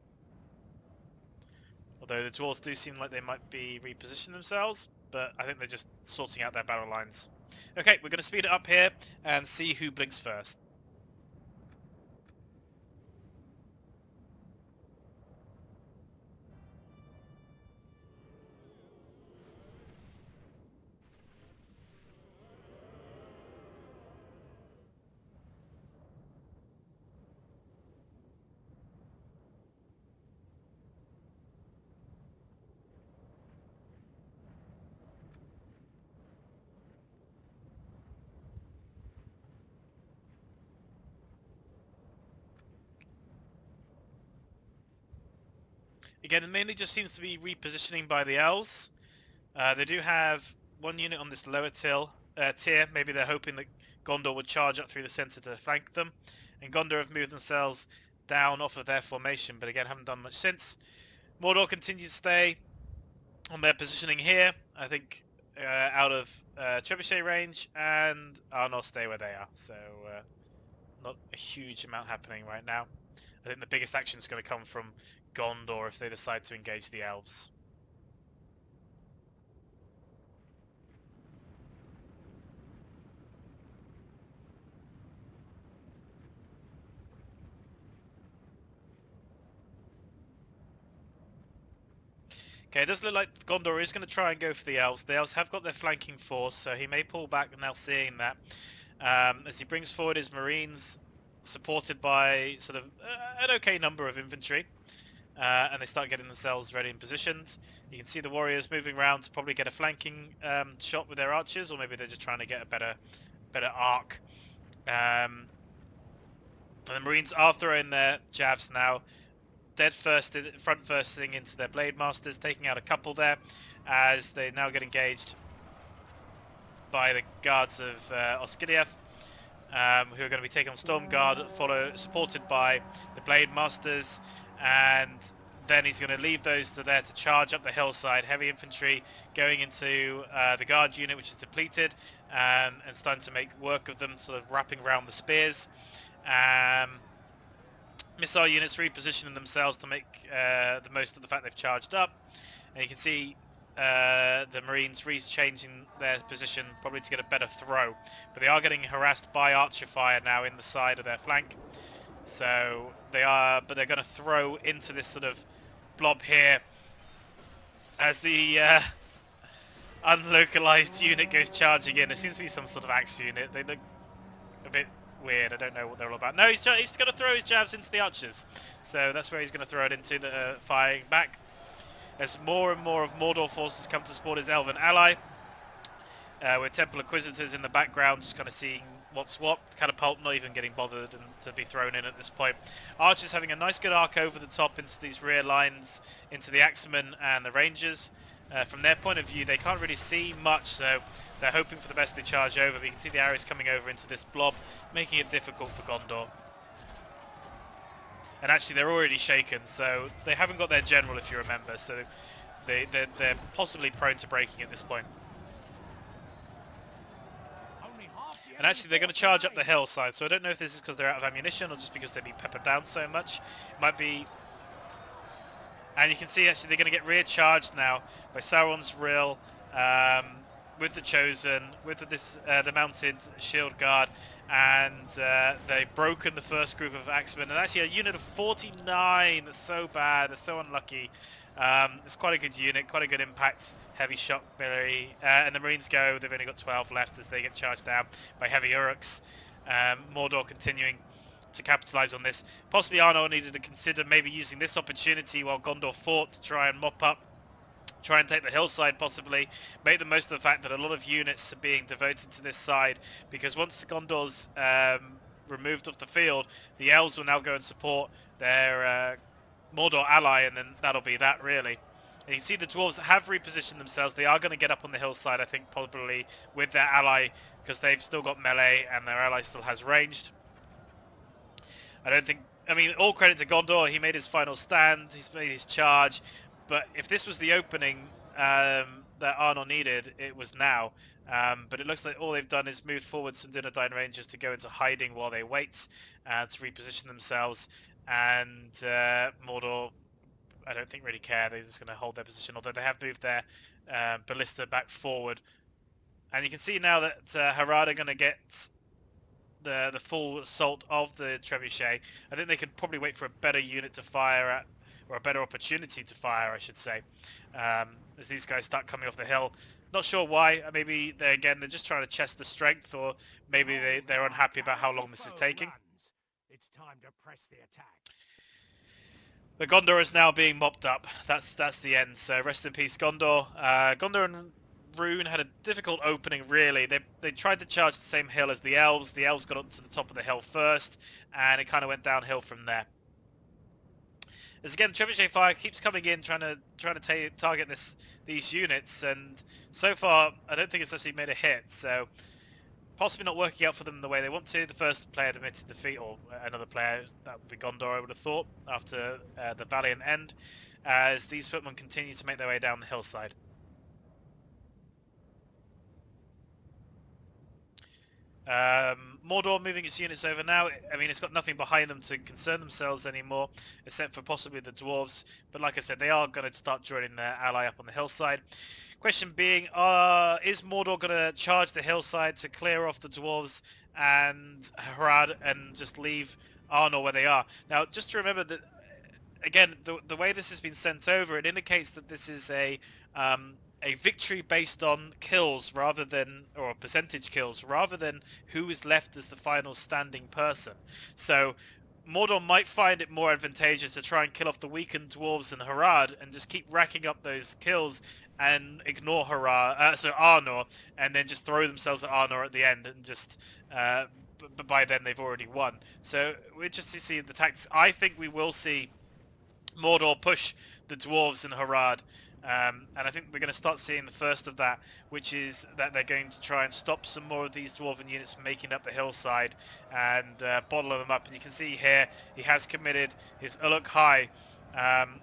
Although the dwarves do seem like they might be repositioning themselves, but I think they're just sorting out their battle lines. Okay, we're going to speed it up here and see who blinks first. Again, it mainly just seems to be repositioning by the elves. They do have one unit on this lower tier. Maybe they're hoping that Gondor would charge up through the centre to flank them. And Gondor have moved themselves down off of their formation, but again, haven't done much since. Mordor continue to stay on their positioning here. I think out of trebuchet range, and Arnor stay where they are. So not a huge amount happening right now. I think the biggest action is going to come from Gondor if they decide to engage the elves. Okay, it does look like Gondor is going to try and go for the elves. The elves have got their flanking force, so he may pull back now seeing that. As he brings forward his marines, supported by sort of an okay number of infantry. And they start getting themselves ready and positioned. You can see the warriors moving around to probably get a flanking shot with their archers, or maybe they're just trying to get a better arc. And the marines are throwing their jabs now. Front firsting into their blade masters, taking out a couple there, as they now get engaged by the guards of Osgiliath, who are going to be taking on Stormguard, supported by the blade masters. And then he's going to leave those there to charge up the hillside. Heavy infantry going into the guard unit, which is depleted, and starting to make work of them, sort of wrapping around the spears. Missile units repositioning themselves to make the most of the fact they've charged up. And you can see the Marines changing their position, probably to get a better throw. But they are getting harassed by archer fire now in the side of their flank. So they're going to throw into this sort of blob here as the unlocalized unit goes charging in. It seems to be some sort of axe unit. They look a bit weird. I don't know what they're all about. No, he's going to throw his jabs into the archers. So that's where he's going to throw it into, the firing back. As more and more of Mordor forces come to support his elven ally. With Temple Inquisitors in the background, just kind of seeing what's what. Catapult not even getting bothered and to be thrown in at this point. Archers having a nice good arc over the top into these rear lines, into the Axemen and the Rangers. From their point of view, they can't really see much, so they're hoping for the best. They charge over, but you can see the arrows coming over into this blob, making it difficult for Gondor. And actually, they're already shaken, so they haven't got their general, if you remember, so they're possibly prone to breaking at this point. And actually, they're going to charge up the hillside, so I don't know if this is because they're out of ammunition or just because they've been peppered down so much. It might be And you can see actually they're going to get recharged now by Sauron's Rill, with the Chosen, with the Mounted Shield Guard, and they've broken the first group of Axemen. And actually a unit of 49, that's so bad, they're so unlucky. It's quite a good unit, quite a good impact, heavy shock melee. And the Marines go, they've only got 12 left as they get charged down by heavy Uruks. Mordor continuing to capitalise on this. Possibly Arnor needed to consider maybe using this opportunity while Gondor fought to try and mop up, try and take the hillside possibly, make the most of the fact that a lot of units are being devoted to this side, because once Gondor's removed off the field, the elves will now go and support their Mordor ally, and then that'll be that really. And you see the dwarves have repositioned themselves. They are going to get up on the hillside, I think, probably with their ally, because they've still got melee and their ally still has ranged. I don't think... I mean, all credit to Gondor. He made his final stand. He's made his charge. But if this was the opening that Arnor needed, it was now. But it looks like all they've done is moved forward some Dunedain Rangers to go into hiding while they wait to reposition themselves. And Mordor, I don't think really care. They're just going to hold their position, although they have moved their ballista back forward. And you can see now that Harad are going to get the full assault of the trebuchet. I think they could probably wait for a better unit to fire at, or a better opportunity to fire, I should say, as these guys start coming off the hill. Not sure why. Maybe they're just trying to test the strength, or maybe they're unhappy about how long this is taking. It's time to press the attack. But Gondor is now being mopped up. That's the end. So rest in peace, Gondor. Gondor and Rune had a difficult opening, really. They tried to charge the same hill as the elves. The elves got up to the top of the hill first, and it kind of went downhill from there. As again, trebuchet fire keeps coming in, trying to target these units, and so far I don't think it's actually made a hit. So possibly not working out for them the way they want to. The first player admitted defeat, or another player, that would be Gondor, I would have thought, after the valiant end, as these footmen continue to make their way down the hillside. Mordor moving its units over now. I mean, it's got nothing behind them to concern themselves anymore, except for possibly the dwarves. But like I said, they are going to start joining their ally up on the hillside. Question being, is Mordor going to charge the hillside to clear off the dwarves and Harad and just leave Arnor where they are? Now, just to remember that, again, the way this has been sent over, it indicates that this is a victory based on kills rather than, or percentage kills, rather than who is left as the final standing person. So Mordor might find it more advantageous to try and kill off the weakened dwarves and Harad and just keep racking up those kills and ignore Arnor, and then just throw themselves at Arnor at the end and just but by then they've already won. So we're just to see the tactics. I think we will see Mordor push the dwarves and Harad, and I think we're going to start seeing the first of that, which is that they're going to try and stop some more of these dwarven units from making up the hillside and bottle them up. And you can see here he has committed his Uluk High,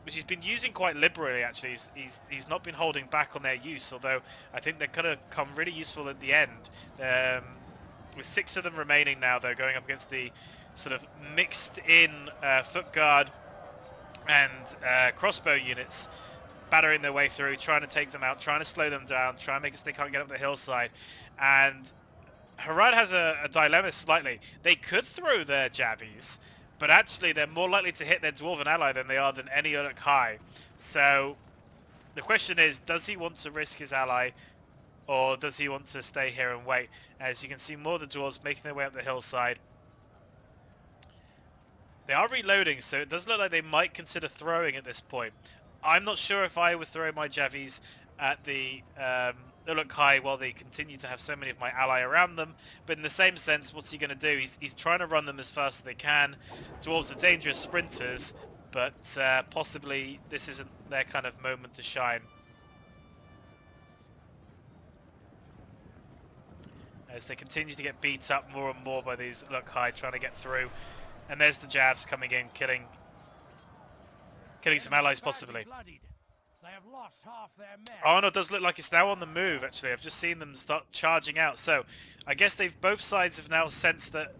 which he's been using quite liberally actually. He's not been holding back on their use, although I think they're going to come really useful at the end. With 6 of them remaining now, though, going up against the sort of mixed in foot guard and crossbow units, battering their way through, trying to take them out, trying to slow them down, trying to make it so they can't get up the hillside. And Harad has a dilemma slightly. They could throw their jabbies, but actually they're more likely to hit their dwarven ally than they are than any Uluk High. So the question is, does he want to risk his ally, or does he want to stay here and wait? As you can see, more of the dwarves making their way up the hillside. They are reloading, so it does look like they might consider throwing at this point. I'm not sure if I would throw my javies at the Uluk High while they continue to have so many of my ally around them, but in the same sense, what's he going to do? He's trying to run them as fast as they can. Dwarves are dangerous sprinters, but possibly this isn't their kind of moment to shine. As they continue to get beat up more and more by these Uluk High trying to get through. And there's the jabs coming in, killing some allies possibly. They have lost half their men. Arnor does look like it's now on the move, actually. I've just seen them start charging out. So I guess both sides have now sensed that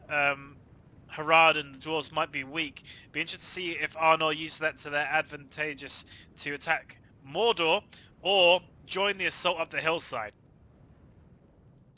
Harad and the dwarves might be weak. Be interested to see if Arnor uses that to their advantageous to attack Mordor or join the assault up the hillside.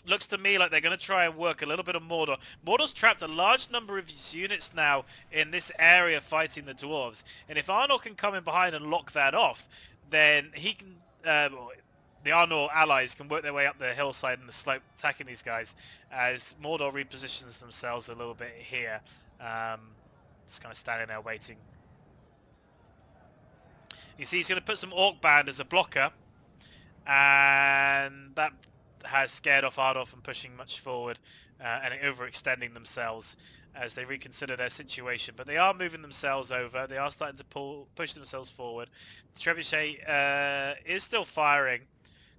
Looks to me like they're going to try and work a little bit of Mordor. Mordor's trapped a large number of his units now in this area fighting the dwarves. And if Arnor can come in behind and lock that off, then he can... the Arnor allies can work their way up the hillside and the slope attacking these guys as Mordor repositions themselves a little bit here. Just kind of standing there waiting. You see he's going to put some Orc Band as a blocker, and that has scared off Arnor from pushing much forward and overextending themselves as they reconsider their situation. But they are moving themselves over. They are starting to push themselves forward. The Trebuchet is still firing,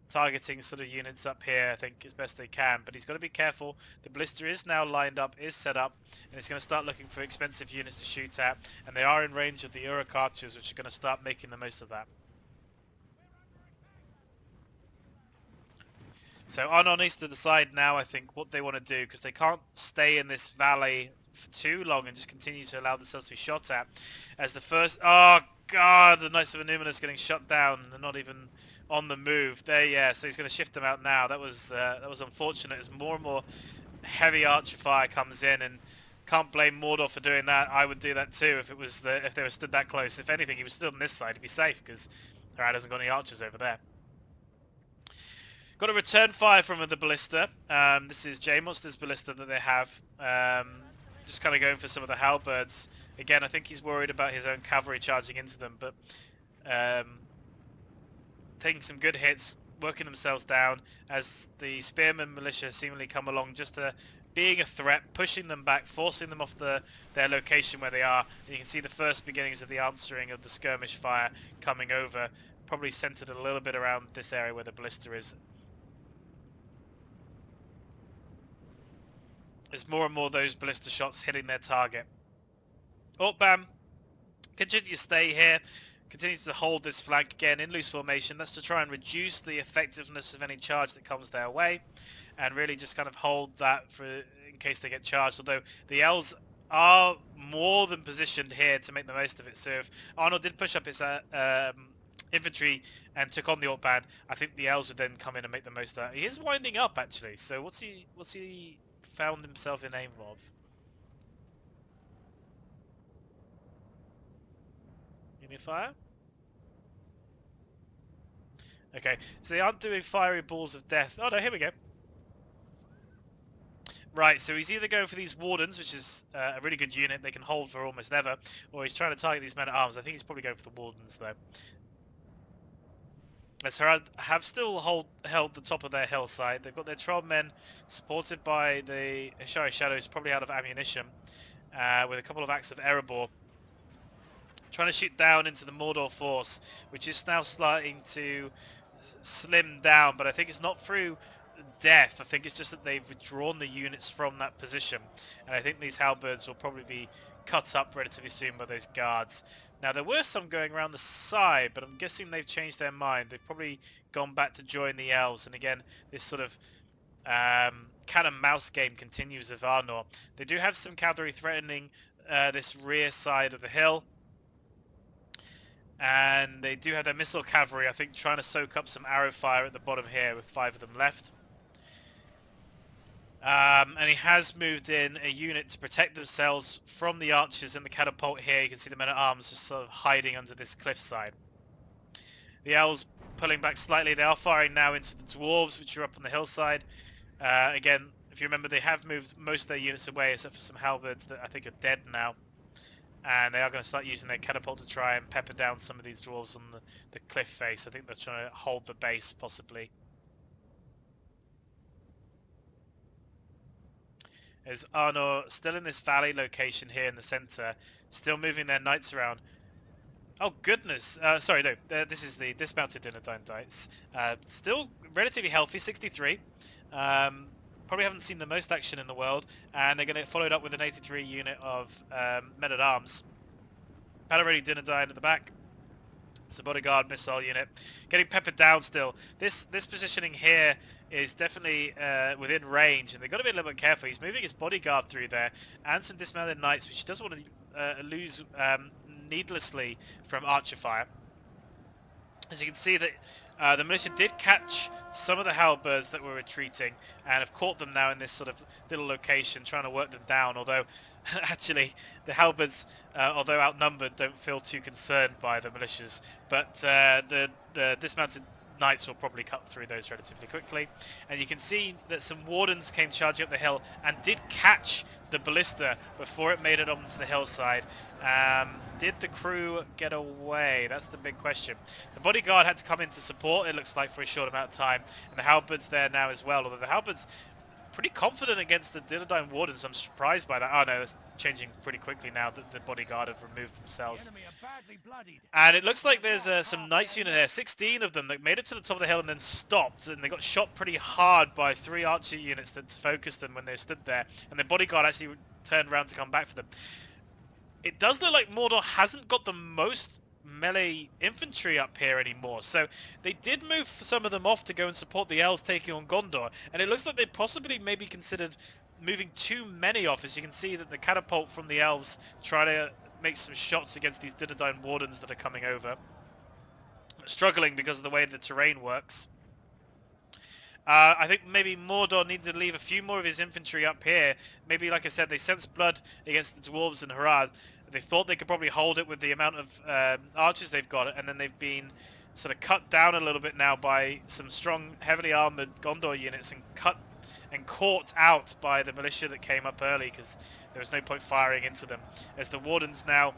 targeting sort of units up here, I think, as best they can. But he's got to be careful. The Ballista is now lined up, is set up, and it's going to start looking for expensive units to shoot at. And they are in range of the Uruk archers, which are going to start making the most of that. So Arnor needs to decide now, I think, what they want to do, because they can't stay in this valley for too long and just continue to allow themselves to be shot at. As the first... Oh, God! The Knights of Enuminus getting shut down. They're not even on the move. There, yeah, so he's going to shift them out now. That was unfortunate as more and more heavy archer fire comes in, and can't blame Mordor for doing that. I would do that too if if they were stood that close. If anything, he was stood on this side, he'd be safe, because Harad hasn't got any archers over there. Got a return fire from the Ballista. This is J-Monster's Ballista that they have. Just kind of going for some of the halberds. Again, I think he's worried about his own cavalry charging into them, but taking some good hits, working themselves down as the Spearman militia seemingly come along, just being a threat, pushing them back, forcing them off their location where they are. And you can see the first beginnings of the answering of the skirmish fire coming over, probably centered a little bit around this area where the Ballista is. There's more and more those ballista shots hitting their target. Orc-Band continue to stay here, continues to hold this flank again in loose formation. That's to try and reduce the effectiveness of any charge that comes their way, and really just kind of hold that for in case they get charged. Although the elves are more than positioned here to make the most of it. So if Arnold did push up his infantry and took on the Orc-Band, I think the elves would then come in and make the most of that. He is winding up actually. So what's he found himself in aim of? Enemy fire? Okay, so they aren't doing fiery balls of death. Oh no, here we go. Right, so he's either going for these wardens, which is a really good unit they can hold for almost ever, or he's trying to target these men-at-arms. I think he's probably going for the wardens though. As Harad have still held the top of their hillside. They've got their troll men supported by the Ashari Shadows, probably out of ammunition, with a couple of acts of Erebor, trying to shoot down into the Mordor force, which is now starting to slim down, but I think it's not through death. I think it's just that they've withdrawn the units from that position, and I think these halberds will probably be cut up relatively soon by those guards. Now there were some going around the side, but I'm guessing they've changed their mind. They've probably gone back to join the elves, and again this sort of cat and mouse game continues of Arnor. They do have some cavalry threatening this rear side of the hill, and they do have their missile cavalry, I think, trying to soak up some arrow fire at the bottom here with 5 of them left. And he has moved in a unit to protect themselves from the archers and the catapult here. You can see the men-at-arms just sort of hiding under this cliffside. The elves pulling back slightly. They are firing now into the dwarves, which are up on the hillside. Again, if you remember, they have moved most of their units away, except for some halberds that I think are dead now. And they are going to start using their catapult to try and pepper down some of these dwarves on the cliff face. I think they're trying to hold the base, possibly. Is Arnor still in this valley location here in the center, still moving their knights around. Oh goodness, sorry, no, this is the dismounted Dunedain knights. Still relatively healthy, 63. Probably haven't seen the most action in the world, and they're going to get followed up with an 83 unit of men-at-arms. Battle-ready Dunedain at the back. It's a bodyguard missile unit. Getting peppered down still. This positioning here is definitely within range, and they've got to be a little bit careful. He's moving his bodyguard through there and some dismounted knights, which he doesn't want to lose needlessly from archer fire. As you can see that the militia did catch some of the halberds that were retreating and have caught them now in this sort of little location, trying to work them down, although actually the halberds, although outnumbered, don't feel too concerned by the militias, but the dismounted knights will probably cut through those relatively quickly. And you can see that some wardens came charging up the hill and did catch the ballista before it made it onto the hillside. Did the crew get away? That's the big question. The bodyguard had to come in to support, it looks like, for a short amount of time, and the halberds there now as well, although the halberds pretty confident against the Dynadine Wardens. I'm surprised by that. Oh no, that's changing pretty quickly now that the bodyguard have removed themselves. And it looks like there's some Knights unit there, 16 of them, that made it to the top of the hill and then stopped, and they got shot pretty hard by 3 archer units that focused them when they stood there, and the bodyguard actually turned around to come back for them. It does look like Mordor hasn't got the most melee infantry up here anymore, so they did move some of them off to go and support the elves taking on Gondor, and it looks like they possibly maybe considered moving too many off. As you can see that the catapult from the elves try to make some shots against these Dynadine Wardens that are coming over, struggling because of the way the terrain works. I think maybe Mordor needs to leave a few more of his infantry up here. Maybe, like I said, they sensed blood against the dwarves and Harad. They thought they could probably hold it with the amount of archers they've got, and then they've been sort of cut down a little bit now by some strong, heavily armoured Gondor units, and caught out by the militia that came up early, because there was no point firing into them. As the Wardens now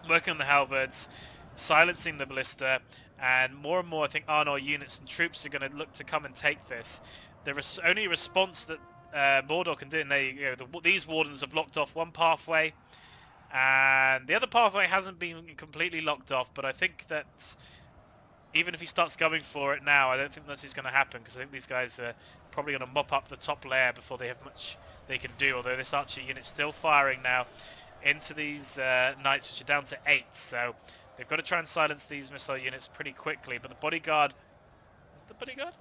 working on the halberds, silencing the ballista, and more, I think, Arnor units and troops are going to look to come and take this. The only response that Mordor can do, and these Wardens have blocked off one pathway, and the other pathway hasn't been completely locked off, but I think that even if he starts going for it now, I don't think that's going to happen, because I think these guys are probably going to mop up the top layer before they have much they can do, although this archer unit's still firing now into these knights, which are down to 8, so they've got to try and silence these missile units pretty quickly. But the bodyguard... Is it the bodyguard?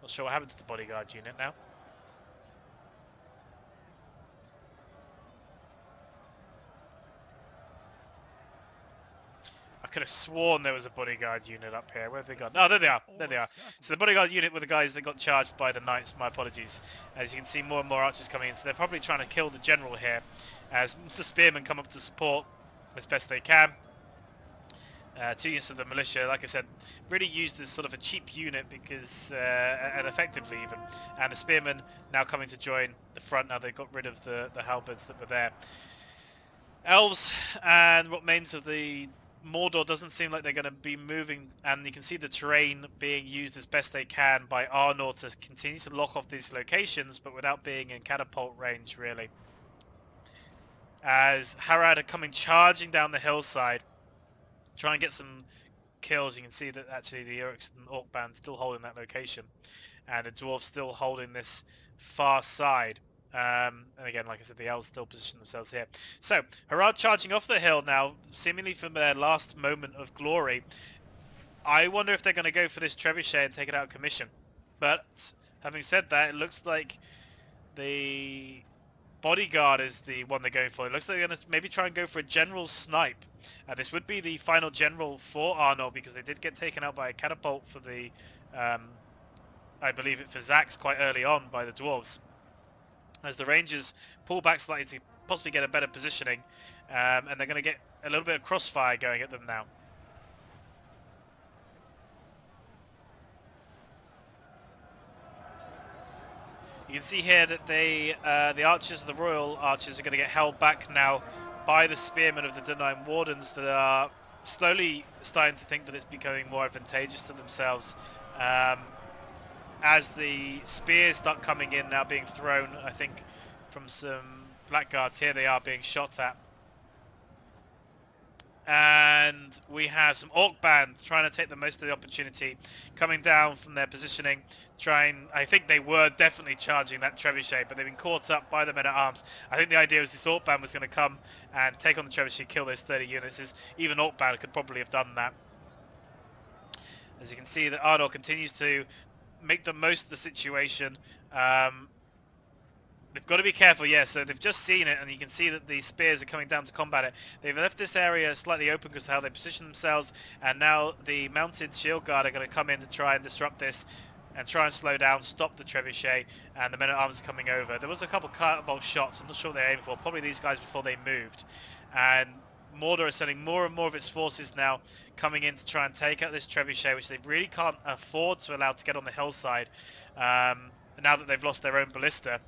Not sure what happened to the bodyguard unit now. I could have sworn there was a bodyguard unit up here. Where have they gone? Oh, there they are. There they are. So the bodyguard unit were the guys that got charged by the knights. My apologies. As you can see, more and more archers coming in. So they're probably trying to kill the general here, as the spearmen come up to support as best they can. 2 units of the militia, like I said, really used as sort of a cheap unit, because and effectively even. And the spearmen now coming to join the front. Now they've got rid of the halberds that were there. Elves and what remains of the Mordor doesn't seem like they're going to be moving, and you can see the terrain being used as best they can by Arnor to continue to lock off these locations, but without being in catapult range, really. As Harad are coming charging down the hillside, trying to get some kills. You can see that actually the Uruks and Orc band still holding that location, and the dwarves still holding this far side. And again, like I said, the elves still position themselves here. So, Harad charging off the hill now, seemingly from their last moment of glory. I wonder if they're going to go for this trebuchet and take it out of commission. But, having said that, it looks like the bodyguard is the one they're going for. It looks like they're going to maybe try and go for a general snipe. This would be the final general for Arnor, because they did get taken out by a catapult for the, I believe it for Zax quite early on by the dwarves. As the Rangers pull back slightly to possibly get a better positioning, and they're going to get a little bit of crossfire going at them now. You can see here that the archers, the royal archers, are going to get held back now by the spearmen of the Dynadine Wardens that are slowly starting to think that it's becoming more advantageous to themselves. As the spears start coming in now, being thrown, I think, from some blackguards. Here they are being shot at. And we have some Orc band trying to take the most of the opportunity, coming down from their positioning, I think they were definitely charging that trebuchet, but they've been caught up by the men-at-arms. I think the idea was this Orc band was going to come and take on the trebuchet, kill those 30 units. Even Orc band could probably have done that. As you can see, that Arnor continues to make the most of the situation. They've got to be careful, yeah, so they've just seen it, and you can see that the spears are coming down to combat it. They've left this area slightly open because of how they position themselves, and now the mounted shield guard are going to come in to try and disrupt this, and try and slow down, stop the trebuchet, and the men-at-arms are coming over. There was a couple of catapult shots, I'm not sure what they're aiming for, probably these guys before they moved. And Mordor is sending more and more of its forces now coming in to try and take out this trebuchet, which they really can't afford to allow to get on the hillside, now that they've lost their own ballista.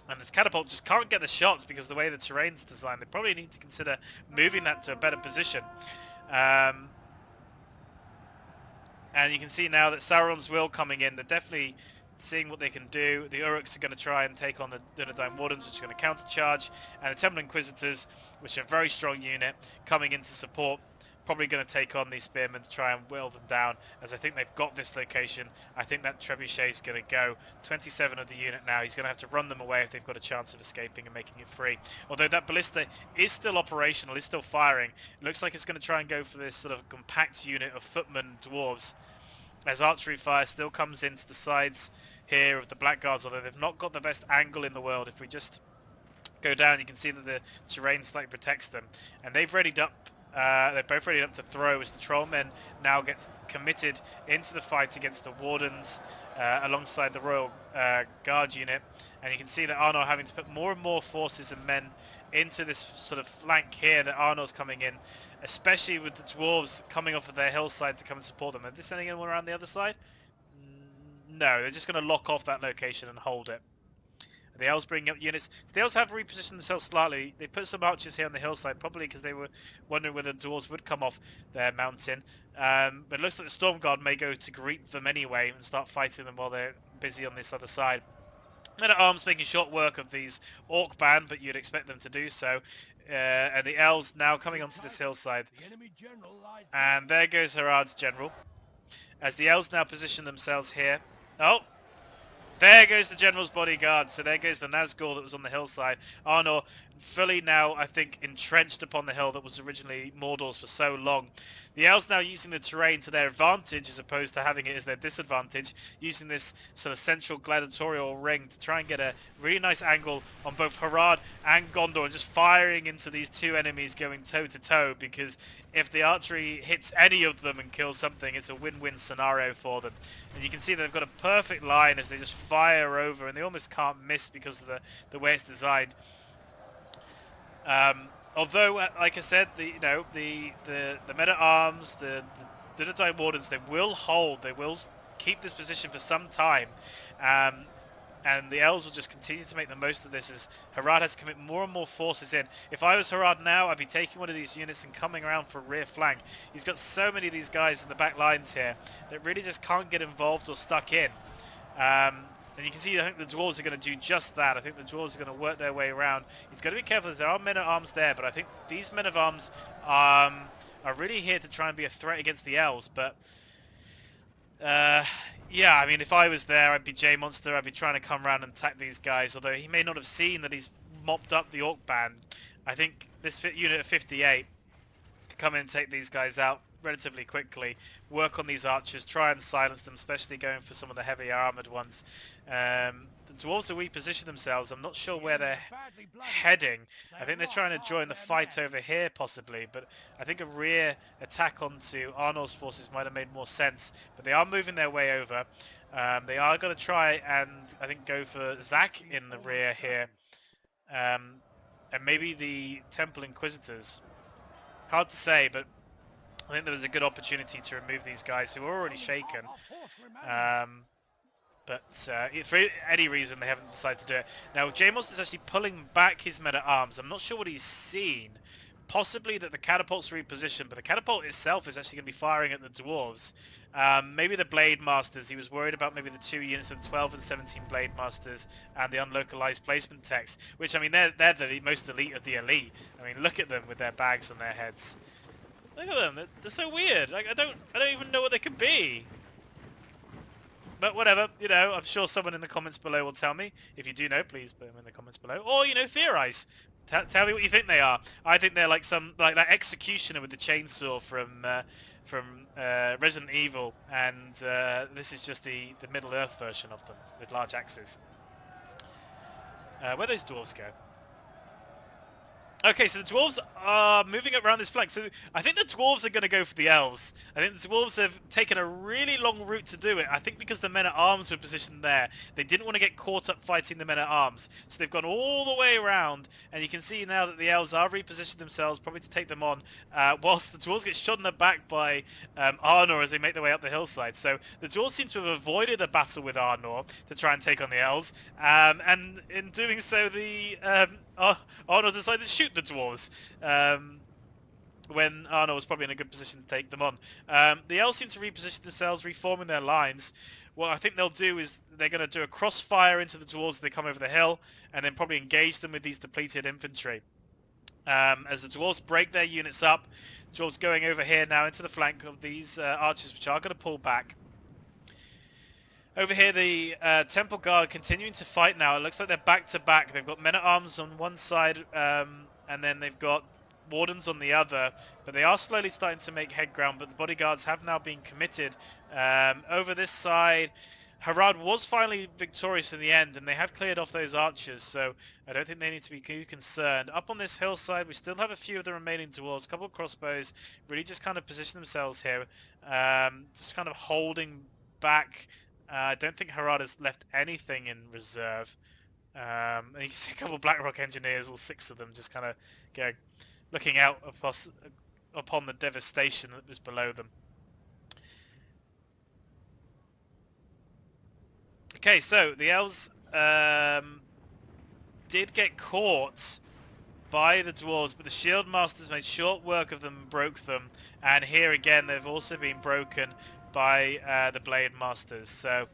And this catapult just can't get the shots because of the way the terrain's designed. They probably need to consider moving that to a better position. And you can see now that Sauron's will coming in. They're definitely seeing what they can do. The Uruks are going to try and take on the Dunedain Wardens, which are going to countercharge. And the Temple Inquisitors, which are a very strong unit, coming in to support. Probably going to take on these spearmen to try and whittle them down, as I think they've got this location. I think that trebuchet is going to go. 27 of the unit now. He's going to have to run them away if they've got a chance of escaping and making it free. Although that ballista is still operational, is still firing. It looks like it's going to try and go for this sort of compact unit of footmen dwarves, as archery fire still comes into the sides here of the Blackguards, although they've not got the best angle in the world. If we just go down, you can see that the terrain slightly protects them, and they've readied up. They're both ready up to throw as the Trollmen now get committed into the fight against the Wardens alongside the Royal Guard unit. And you can see that Arnor having to put more and more forces and men into this sort of flank here that Arnor's coming in, especially with the Dwarves coming off of their hillside to come and support them. Are they sending anyone around the other side? No, they're just going to lock off that location and hold it. The Elves bringing up units. So the Elves have repositioned themselves slightly. They put some archers here on the hillside, probably because they were wondering whether the Dwarves would come off their mountain. But it looks like the Storm Guard may go to greet them anyway and start fighting them while they're busy on this other side. Men-at-Arms making short work of these Orc band, but you'd expect them to do so. And the Elves now coming onto this hillside. And there goes Harald's general. As the Elves now position themselves here. Oh! There goes the General's bodyguard, so there goes the Nazgul that was on the hillside. Arnor fully now, I think, entrenched upon the hill that was originally Mordor's for so long. The Elves now using the terrain to their advantage as opposed to having it as their disadvantage, using this sort of central gladiatorial ring to try and get a really nice angle on both Harad and Gondor, and just firing into these two enemies going toe-to-toe, because if the archery hits any of them and kills something, it's a win-win scenario for them. And you can see they've got a perfect line as they just fire over, and they almost can't miss because of the way it's designed. Although, like I said, the men-at-arms, the Dunedain Wardens, they will hold, they will keep this position for some time. And the Elves will just continue to make the most of this as Harad has to commit more and more forces in. If I was Harad now, I'd be taking one of these units and coming around for a rear flank. He's got so many of these guys in the back lines here that really just can't get involved or stuck in. And you can see, I think the Dwarves are going to do just that. I think the Dwarves are going to work their way around. He's got to be careful as there are men-at-arms there, but I think these men-at-arms are really here to try and be a threat against the Elves. But, yeah, I mean, if I was there, I'd be J-Monster. I'd be trying to come around and attack these guys, although he may not have seen that he's mopped up the Orc band. I think this unit of 58 could come in and take these guys out relatively quickly, work on these archers, try and silence them, especially going for some of the heavier armoured ones. The Dwarves have repositioned themselves. I'm not sure where they're heading. I think they're trying to join the fight over here possibly, but I think a rear attack onto Arnor's forces might have made more sense. But they are moving their way over. They are going to try and, I think, go for Zac in the rear here. And maybe the Temple Inquisitors. Hard to say, but I think there was a good opportunity to remove these guys who were already shaken. But for any reason, they haven't decided to do it. Now, J-Monster is actually pulling back his men-at-arms. I'm not sure what he's seen. Possibly that the catapult's repositioned, but the catapult itself is actually going to be firing at the Dwarves. Maybe the Blade Masters. He was worried about maybe the two units of the 12 and 17 Blade Masters and the unlocalized placement text, which, I mean, they're the most elite of the elite. I mean, look at them with their bags on their heads. Look at them. They're so weird. Like, I don't even know what they could be. But whatever, you know, I'm sure someone in the comments below will tell me. If you do know, please put them in the comments below. Or, you know, theorize. Tell me what you think they are. I think they're like that executioner with the chainsaw from Resident Evil, and this is just the Middle Earth version of them with large axes. Where those dwarves go? Okay, so the dwarves are moving around this flank. So I think the dwarves are going to go for the elves. I think the dwarves have taken a really long route to do it. I think because the men-at-arms were positioned there, they didn't want to get caught up fighting the men-at-arms. So they've gone all the way around, and you can see now that the elves are repositioned themselves, probably to take them on, whilst the dwarves get shot in the back by Arnor as they make their way up the hillside. So the dwarves seem to have avoided a battle with Arnor to try and take on the elves, and in doing so, the Arnor decided to shoot the dwarves when Arnor was probably in a good position to take them on. The elves seem to reposition themselves, reforming their lines. What I think they'll do is they're going to do a crossfire into the dwarves as they come over the hill, and then probably engage them with these depleted infantry. As the dwarves break their units up, dwarves going over here now into the flank of these archers, which are going to pull back. Over here, the Temple Guard continuing to fight now. It looks like they're back to back. They've got men-at-arms on one side, and then they've got wardens on the other. But they are slowly starting to make head ground, but the bodyguards have now been committed. Over this side, Harad was finally victorious in the end, and they have cleared off those archers, so I don't think they need to be too concerned. Up on this hillside, we still have a few of the remaining dwarves, a couple of crossbows, really just kind of position themselves here, just kind of holding back. I don't think Harad has left anything in reserve. And you can see a couple of Blackrock engineers, all 6 of them, just kind of looking out upon the devastation that was below them. Okay, so the elves did get caught by the dwarves, but the shield masters made short work of them and broke them. And here again, they've also been broken by the blade masters. So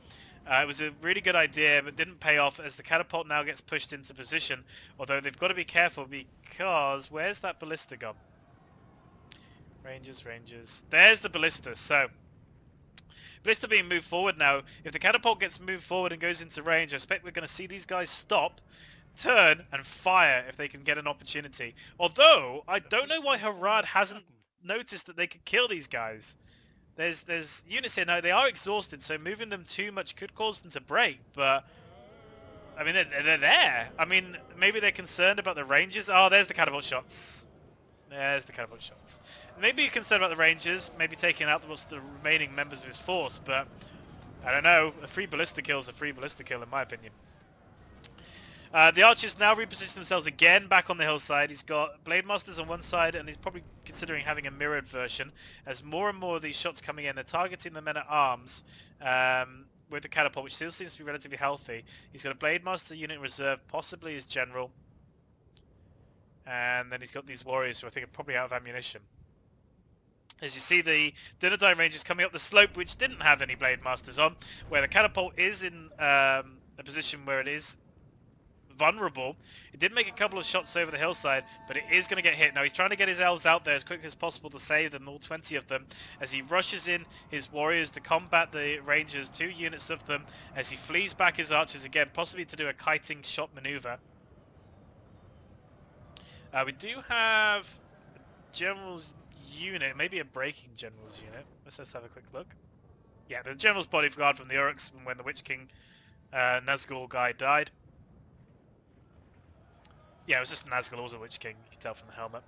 it was a really good idea, but didn't pay off as the catapult now gets pushed into position. Although they've got to be careful because where's that ballista gone? Rangers. There's the ballista. So ballista being moved forward now. If the catapult gets moved forward and goes into range, I expect we're going to see these guys stop, turn, and fire if they can get an opportunity. Although I don't know why Harad hasn't noticed that they could kill these guys. There's units here now. They are exhausted, so moving them too much could cause them to break. But I mean, they're there. I mean, maybe they're concerned about the Rangers. Oh, there's the catapult shots. There's the catapult shots. Maybe you're concerned about the Rangers, maybe taking out the remaining members of his force. But I don't know. A free ballista kill is a free ballista kill, in my opinion. The archers now reposition themselves again back on the hillside. He's got blade masters on one side, and he's probably considering having a mirrored version. As more and more of these shots coming in, they're targeting the men-at-arms with the catapult, which still seems to be relatively healthy. He's got a blade master unit in reserve, possibly his general. And then he's got these warriors who I think are probably out of ammunition. As you see, the Dunedain Rangers coming up the slope, which didn't have any blade masters on, where the catapult is in a position where it is vulnerable. It did make a couple of shots over the hillside, but it is going to get hit. Now he's trying to get his elves out there as quick as possible to save them, all 20 of them, as he rushes in his warriors to combat the rangers, 2 units of them, as he flees back his archers again, possibly to do a kiting shot maneuver. We do have a general's unit, maybe a breaking general's unit. Let's just have a quick look. Yeah, the general's bodyguard from the Uruks when the Witch King Nazgul guy died. Yeah, it was just Nazgul, it wasn't Witch King, you can tell from the helmet.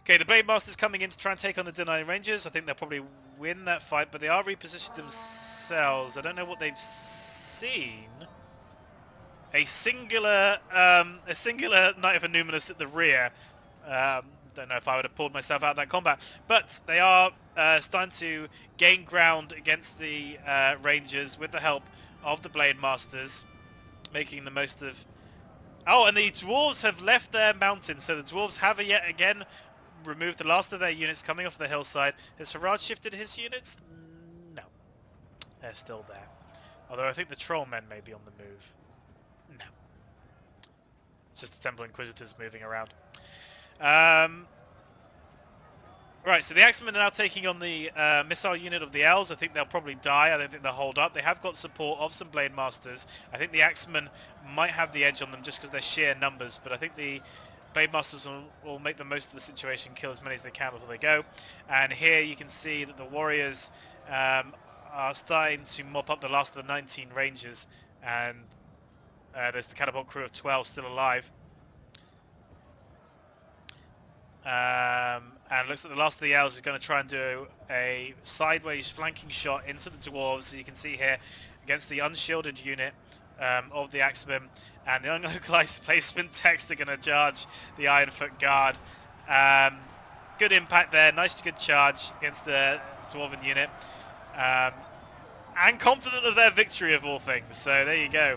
Okay, the Blade Master's coming in to try and take on the Dunedain Rangers. I think they'll probably win that fight, but they are repositioned themselves. I don't know what they've seen. A singular Knight of Annuminus at the rear. Don't know if I would have pulled myself out of that combat, but they are starting to gain ground against the Rangers with the help of the Blade Masters, making the most of... Oh, and the dwarves have left their mountain, so the dwarves have yet again removed the last of their units coming off the hillside. Has Harad shifted his units? No. They're still there. Although I think the Trollmen may be on the move. No. It's just the Temple Inquisitors moving around. Right, so the Axemen are now taking on the missile unit of the Elves. I think they'll probably die. I don't think they'll hold up. They have got support of some Blade Masters. I think the Axemen might have the edge on them just because they're sheer numbers, but I think the Blade Masters will make the most of the situation, kill as many as they can before they go. And here you can see that the warriors are starting to mop up the last of the 19 rangers, and there's the catapult crew of 12 still alive. And it looks like the last of the elves is going to try and do a sideways flanking shot into the dwarves, as you can see here, against the unshielded unit of the axemen. And the unlocalized placement text are going to charge the Ironfoot guard. Good impact there, nice good charge against the dwarven unit. And confident of their victory of all things, so there you go.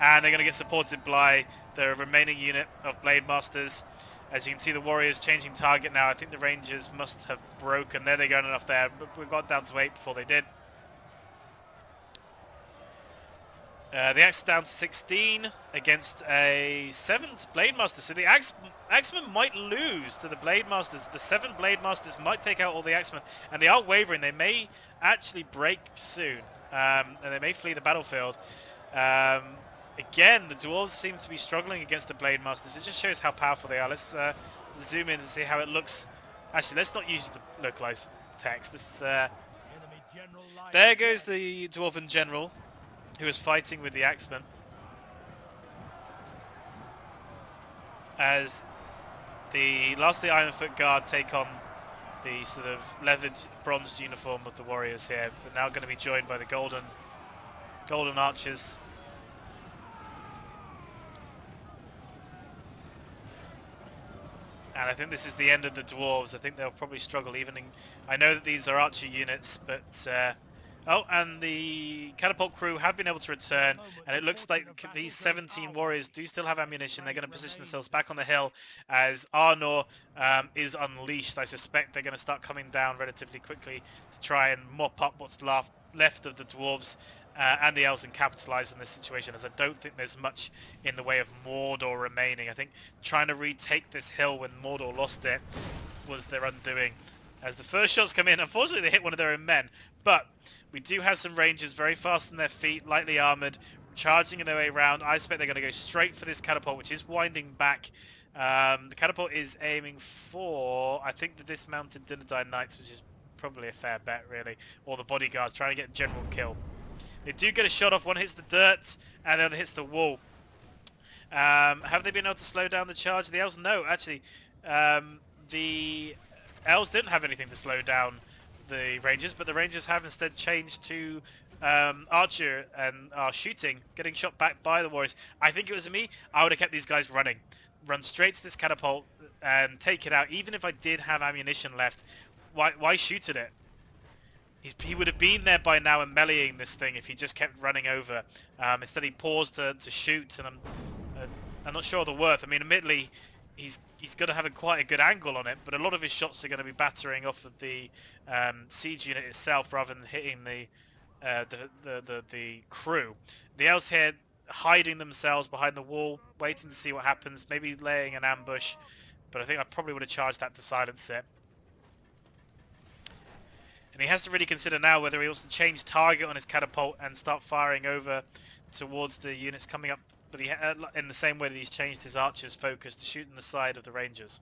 And they're going to get supported by the remaining unit of Blade Masters. As you can see, the warriors changing target now. I think the rangers must have broken. There they go, enough there. But we got down to 8 before they did. The axe down to 16 against a 7th Blade Master. So the Axemen might lose to the Blade Masters. The 7 Blade Masters might take out all the Axemen. And they are wavering. They may actually break soon. And they may flee the battlefield. Again, the dwarves seem to be struggling against the Blade Masters. It just shows how powerful they are. Let's zoom in and see how it looks. Actually, let's not use the localized text. There goes the Dwarven General, who is fighting with the Axemen. As the last of the Ironfoot Guard take on the sort of leathered bronzed uniform of the warriors here, but now going to be joined by the golden archers. And I think this is the end of the dwarves. I think they'll probably struggle even in... I know that these are archer units, but... oh, and the catapult crew have been able to return, and it looks like these 17 warriors do still have ammunition. They're going to position themselves back on the hill as Arnor is unleashed. I suspect they're going to start coming down relatively quickly to try and mop up what's left of the dwarves and the elves and capitalise on this situation, as I don't think there's much in the way of Mordor remaining. I think trying to retake this hill when Mordor lost it was their undoing. As the first shots come in, unfortunately they hit one of their own men, but we do have some rangers very fast on their feet, lightly armoured, charging in their way around. I expect they're going to go straight for this catapult, which is winding back. The catapult is aiming for, I think, the dismounted Dynadine Knights, which is probably a fair bet, really, or the bodyguards, trying to get a general kill. They do get a shot off. One hits the dirt, and the other hits the wall. Have they been able to slow down the charge of the elves? No, actually. The elves didn't have anything to slow down the rangers, but the rangers have instead changed to archer and are shooting, getting shot back by the warriors. I think it was me. I would have kept these guys running. Run straight to this catapult and take it out. Even if I did have ammunition left, why shoot at it? He would have been there by now and meleeing this thing if he just kept running over. Instead he paused to shoot, and I'm not sure of the worth. I mean, admittedly, he's going to have quite a good angle on it, but a lot of his shots are going to be battering off of the siege unit itself rather than hitting the crew. The elves here hiding themselves behind the wall, waiting to see what happens, maybe laying an ambush, but I think I probably would have charged that to silence it. And he has to really consider now whether he wants to change target on his catapult and start firing over towards the units coming up, but in the same way that he's changed his archer's focus to shooting the side of the rangers.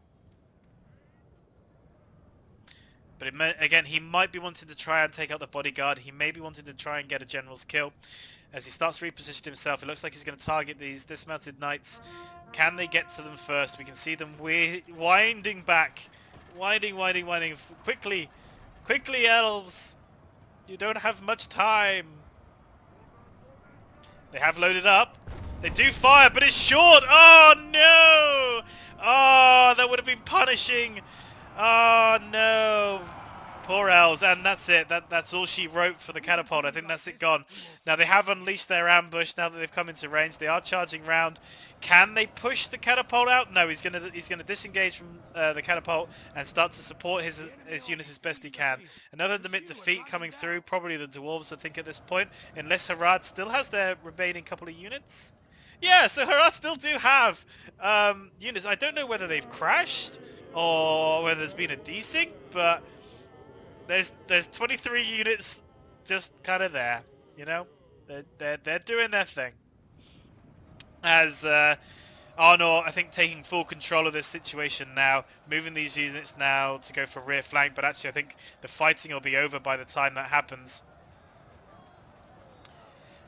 But again, he might be wanting to try and take out the bodyguard. He may be wanting to try and get a general's kill. As he starts repositioning himself, it looks like he's going to target these dismounted knights. Can they get to them first? We can see them winding back. Winding. Quickly. Quickly, elves! You don't have much time. They have loaded up. They do fire, but it's short! Oh, no! Oh, that would have been punishing. Oh, no. Poor elves, and that's it. That's all she wrote for the catapult. I think that's it gone. Now, they have unleashed their ambush now that they've come into range. They are charging round. Can they push the catapult out? No, he's gonna disengage from the catapult and start to support his units as best he can. Another defeat coming through, probably the dwarves, I think, at this point, unless Harad still has their remaining couple of units. Yeah, so Harad still do have units. I don't know whether they've crashed or whether there's been a desync, but there's 23 units just kind of there, you know. They're doing their thing. As Arnor, I think, taking full control of this situation now, moving these units now to go for rear flank, but actually I think the fighting will be over by the time that happens.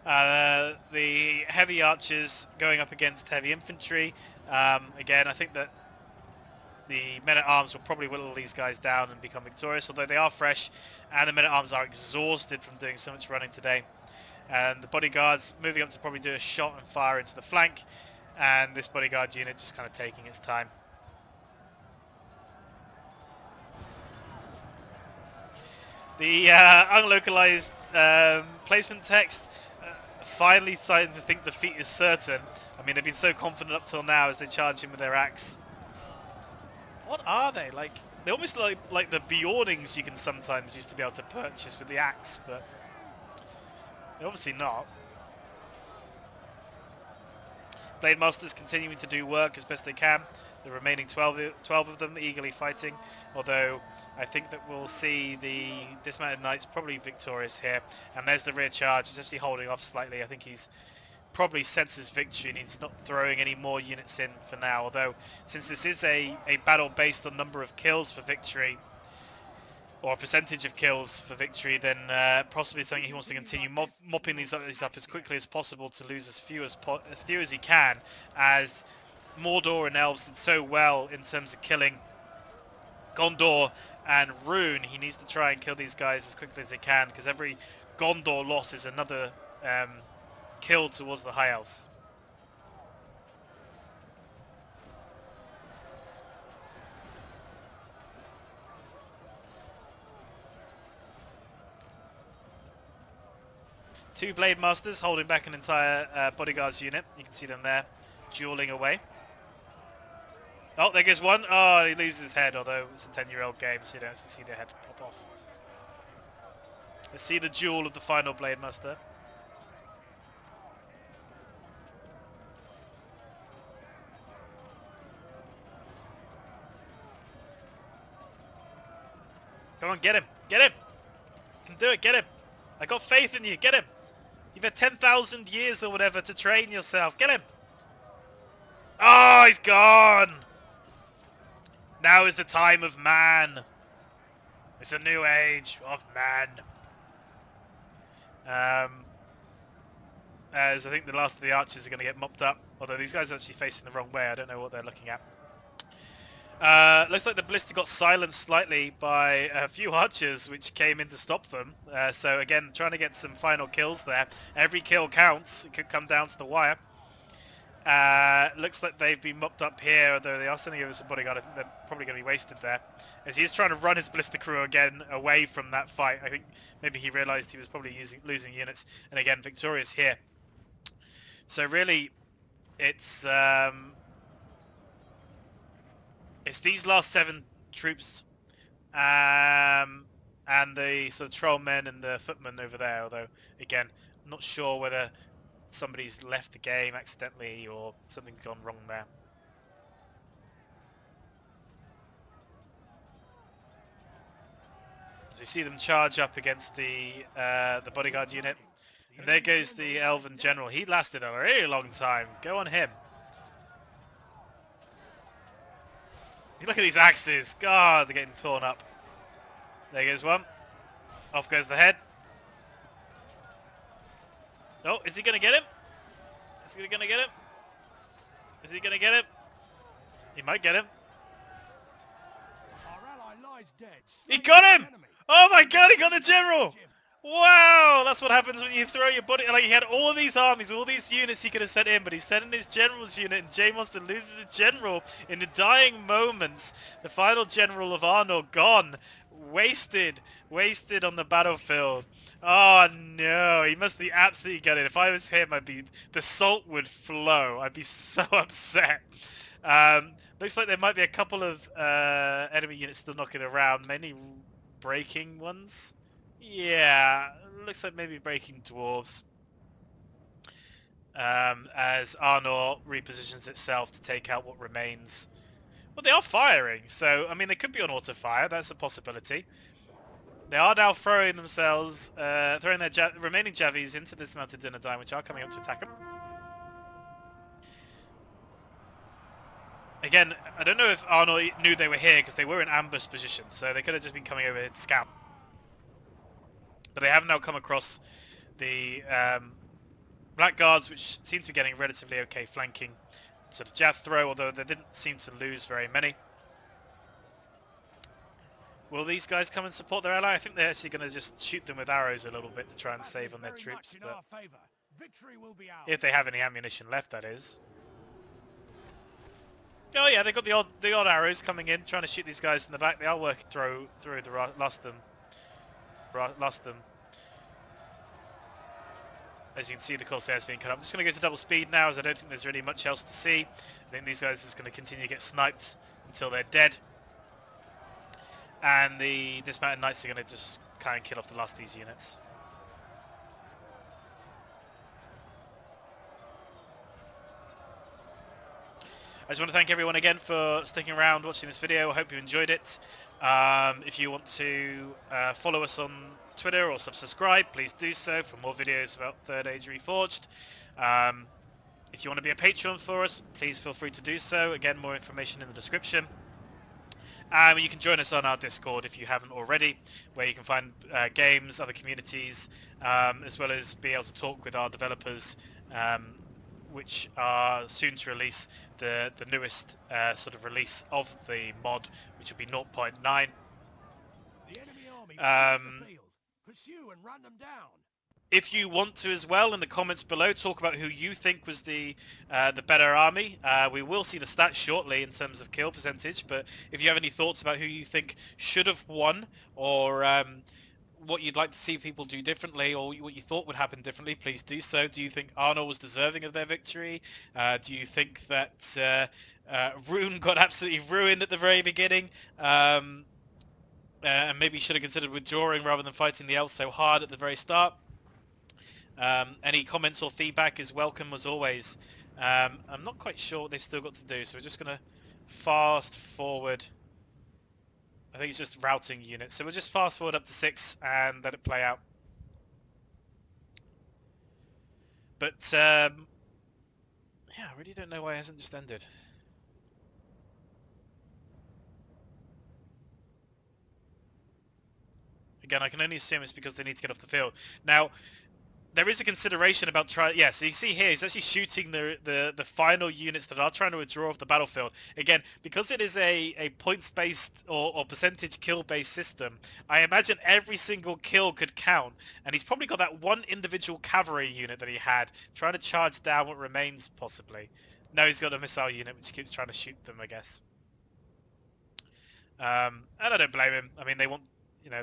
The heavy archers going up against heavy infantry. Again, I think that the men-at-arms will probably whittle these guys down and become victorious, although they are fresh, and the men-at-arms are exhausted from doing so much running today. And the bodyguards moving up to probably do a shot and fire into the flank, and this bodyguard unit just kind of taking its time. The unlocalized placement text finally starting to think defeat is certain. I mean, they've been so confident up till now as they charge him with their axe. What are they? Like, they almost like the Bjornings you can sometimes used to be able to purchase with the axe, but they're obviously not. Blade Masters continuing to do work as best they can. The remaining 12 of them eagerly fighting, although I think that we'll see the Dismounted Knights probably victorious here. And there's the rear charge. He's actually holding off slightly. I think he's probably senses victory and he's not throwing any more units in for now. Although, since this is a battle based on number of kills for victory, or a percentage of kills for victory, then possibly something he wants to continue mopping these up as quickly as possible to lose as few as he can, as Mordor and Elves did so well in terms of killing Gondor and Rune. He needs to try and kill these guys as quickly as he can, because every Gondor loss is another kill towards the High Elves. Two Blade Masters holding back an entire bodyguards unit. You can see them there, dueling away. Oh, there goes one. Oh, he loses his head, although it's a 10-year-old game, so you don't actually see the head pop off. Let's see the duel of the final Blade Master. Come on, get him! Get him! You can do it, get him! I got faith in you, get him! You've had 10,000 years or whatever to train yourself. Get him! Oh, he's gone! Now is the time of man. It's a new age of man. As I think the last of the archers are going to get mopped up. Although these guys are actually facing the wrong way. I don't know what they're looking at. Looks like the ballista got silenced slightly by a few archers which came in to stop them. So again, trying to get some final kills there. Every kill counts. It could come down to the wire. Looks like they've been mopped up here, although they are sending over some bodyguard. I think they're probably going to be wasted there. As he is trying to run his ballista crew again away from that fight. I think maybe he realised he was probably losing units. And again, victorious here. So really, it's these last 7 troops and the sort of troll men and the footmen over there, although again I'm not sure whether somebody's left the game accidentally or something's gone wrong there. So you see them charge up against the bodyguard unit, and there goes the Elven General. He lasted a really long time. Go on him. Look at these axes. God, they're getting torn up. There goes one. Off goes the head. Oh, is he going to get him? Is he going to get him? Is he going to get him? He might get him. Our ally lies dead. He got him! Oh my god, he got the general! Wow, that's what happens when you throw your body. Like, he had all these armies, all these units he could have sent in, but he sent in his general's unit, and J Monster loses the general in the dying moments. The final general of Arnor gone, wasted on the battlefield. Oh no, he must be absolutely gutted. If I was him, the salt would flow. I'd be so upset. Looks like there might be a couple of enemy units still knocking around, mainly breaking ones. Yeah, looks like maybe breaking dwarves. As Arnor repositions itself to take out what remains. Well, they are firing, so I mean they could be on auto fire. That's a possibility. They are now throwing themselves, throwing their remaining Javies into this mounted Dunedain, which are coming up to attack them. Again, I don't know if Arnold knew they were here because they were in ambush position, so they could have just been coming over here to scout. But they have now come across the Blackguards, which seem to be getting relatively okay flanking sort of jab throw, although they didn't seem to lose very many. Will these guys come and support their ally? I think they're actually going to just shoot them with arrows a little bit to try and save on their troops, but Victory will be ours. if they have any ammunition left, that is. Oh yeah, they got the odd arrows coming in, trying to shoot these guys in the back. They are working through the Lustum. As you can see, the Corsairs being cut up. I'm just going to go to double speed now, as I don't think there's really much else to see. I think these guys are just going to continue to get sniped until they're dead. And the dismounted knights are going to just kind of kill off the last of these units. I just want to thank everyone again for sticking around watching this video. I hope you enjoyed it. If you want to follow us on Twitter or subscribe, please do so for more videos about Third Age Reforged. If you want to be a patron for us, please feel free to do so. Again, more information in the description. You can join us on our Discord if you haven't already, where you can find games, other communities, as well as be able to talk with our developers, which are soon to release the newest sort of release of the mod, which will be 0.9. The enemy army the field. Pursue and run them down. If you want to as well, in the comments below, talk about who you think was the better army. We will see the stats shortly in terms of kill percentage, but if you have any thoughts about who you think should have won, or what you'd like to see people do differently, or what you thought would happen differently, please do so. Do you think Arnold was deserving of their victory? Do you think that Rune got absolutely ruined at the very beginning? And maybe should have considered withdrawing rather than fighting the elves so hard at the very start? Any comments or feedback is welcome as always. I'm not quite sure what they've still got to do, so we're just going to fast forward. I think it's just routing units, so we'll just fast forward up to 6 and let it play out. But yeah, I really don't know why it hasn't just ended. Again, I can only assume it's because they need to get off the field. Now, there is a consideration about trying. Yeah, so you see here, he's actually shooting the final units that are trying to withdraw off the battlefield. Again, because it is a points-based or percentage kill-based system, I imagine every single kill could count. And he's probably got that one individual cavalry unit that he had trying to charge down what remains, possibly. No, he's got a missile unit which keeps trying to shoot them, I guess. And I don't blame him. I mean, they want,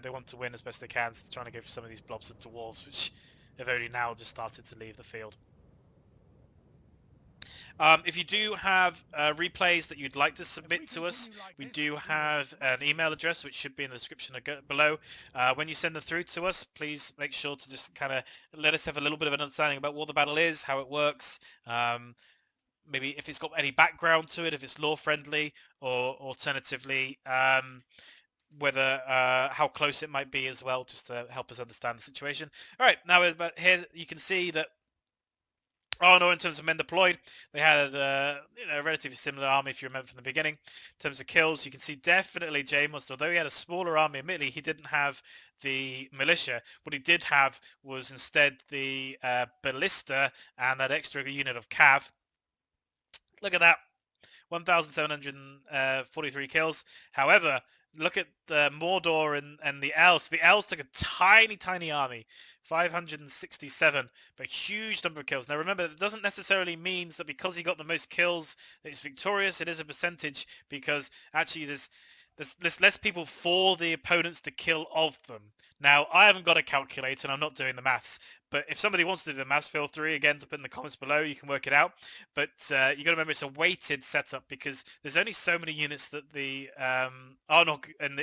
they want to win as best they can, so they're trying to go for some of these blobs of dwarves, which have only now just started to leave the field. If you do have replays that you'd like to submit to us, we do have an email address which should be in the description below. When you send them through to us, please make sure to just kind of let us have a little bit of an understanding about what the battle is, how it works, maybe if it's got any background to it, if it's lore friendly, or alternatively whether how close it might be as well, just to help us understand the situation. All right, now here you can see that Arnold, in terms of men deployed, they had a relatively similar army, if you remember from the beginning. In terms of kills, you can see definitely Jaemos, although he had a smaller army, admittedly he didn't have the militia. What he did have was instead the ballista and that extra unit of cav. Look at that. 1,743 kills. However, look at Mordor and the Elves. The Elves took a tiny army, 567, but huge number of kills. Now remember, that doesn't necessarily mean that because he got the most kills that he's victorious. It is a percentage, because actually there's less people for the opponents to kill of them. Now, I haven't got a calculator and I'm not doing the maths, but if somebody wants to do the maths, feel free again to put in the comments below. You can work it out. But you got to remember, it's a weighted setup, because there's only so many units that the Arnok and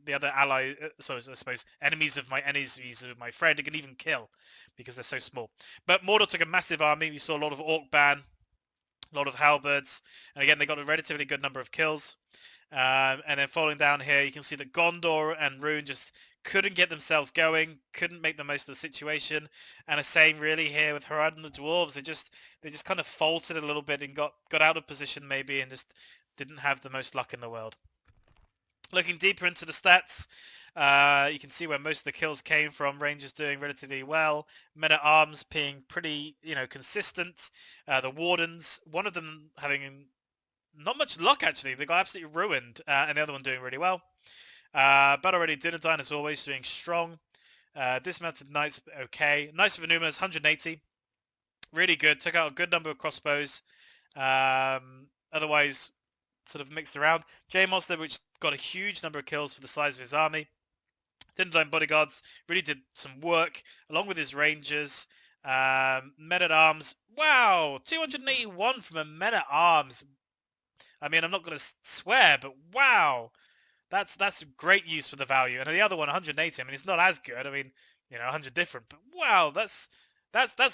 the other ally, so I suppose enemies of my friend, can even kill, because they're so small. But Mordor took a massive army. We saw a lot of Orc Ban, a lot of halberds, and again they got a relatively good number of kills. And then falling down here, you can see that Gondor and Rune just couldn't get themselves going, couldn't make the most of the situation. And the same really here with Harad and the Dwarves. They just kind of faltered a little bit and got out of position maybe, and just didn't have the most luck in the world. Looking deeper into the stats, you can see where most of the kills came from. Rangers doing relatively well. Men-at-Arms being pretty, consistent. The Wardens, one of them having not much luck, actually. They got absolutely ruined, and the other one doing really well. Battle Ready Dunedain, as always, doing strong. Dismounted Knights, okay. Knights of Anumas, 180. Really good. Took out a good number of crossbows. Otherwise, sort of mixed around. J Monster, which got a huge number of kills for the size of his army. Dunedain Bodyguards really did some work, along with his Rangers. Men-at-Arms, wow, 281 from a Men-at-Arms. I mean, I'm not going to swear, but wow, that's great use for the value. And the other one, 180. I mean, it's not as good. I mean, 100 different, but wow, that's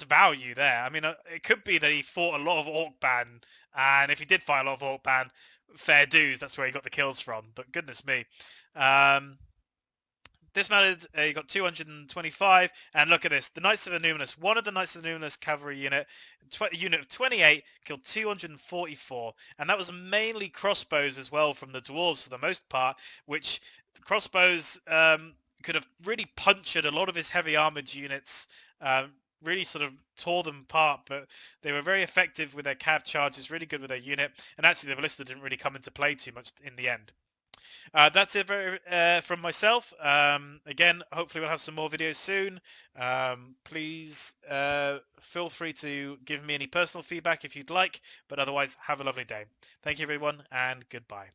value there. I mean, it could be that he fought a lot of Orc Ban, and if he did fight a lot of Orc Ban, fair dues. That's where he got the kills from. But goodness me. Dismounted, he got 225, and look at this, the Knights of the Numinous, one of the Knights of the Numinous cavalry unit, unit of 28, killed 244, and that was mainly crossbows as well from the Dwarves for the most part, which crossbows could have really punctured a lot of his heavy armoured units, really sort of tore them apart, but they were very effective with their cav charges, really good with their unit, and actually the Ballista didn't really come into play too much in the end. That's it from myself. Again, hopefully we'll have some more videos soon. Please feel free to give me any personal feedback if you'd like, but otherwise have a lovely day. Thank you everyone, and goodbye.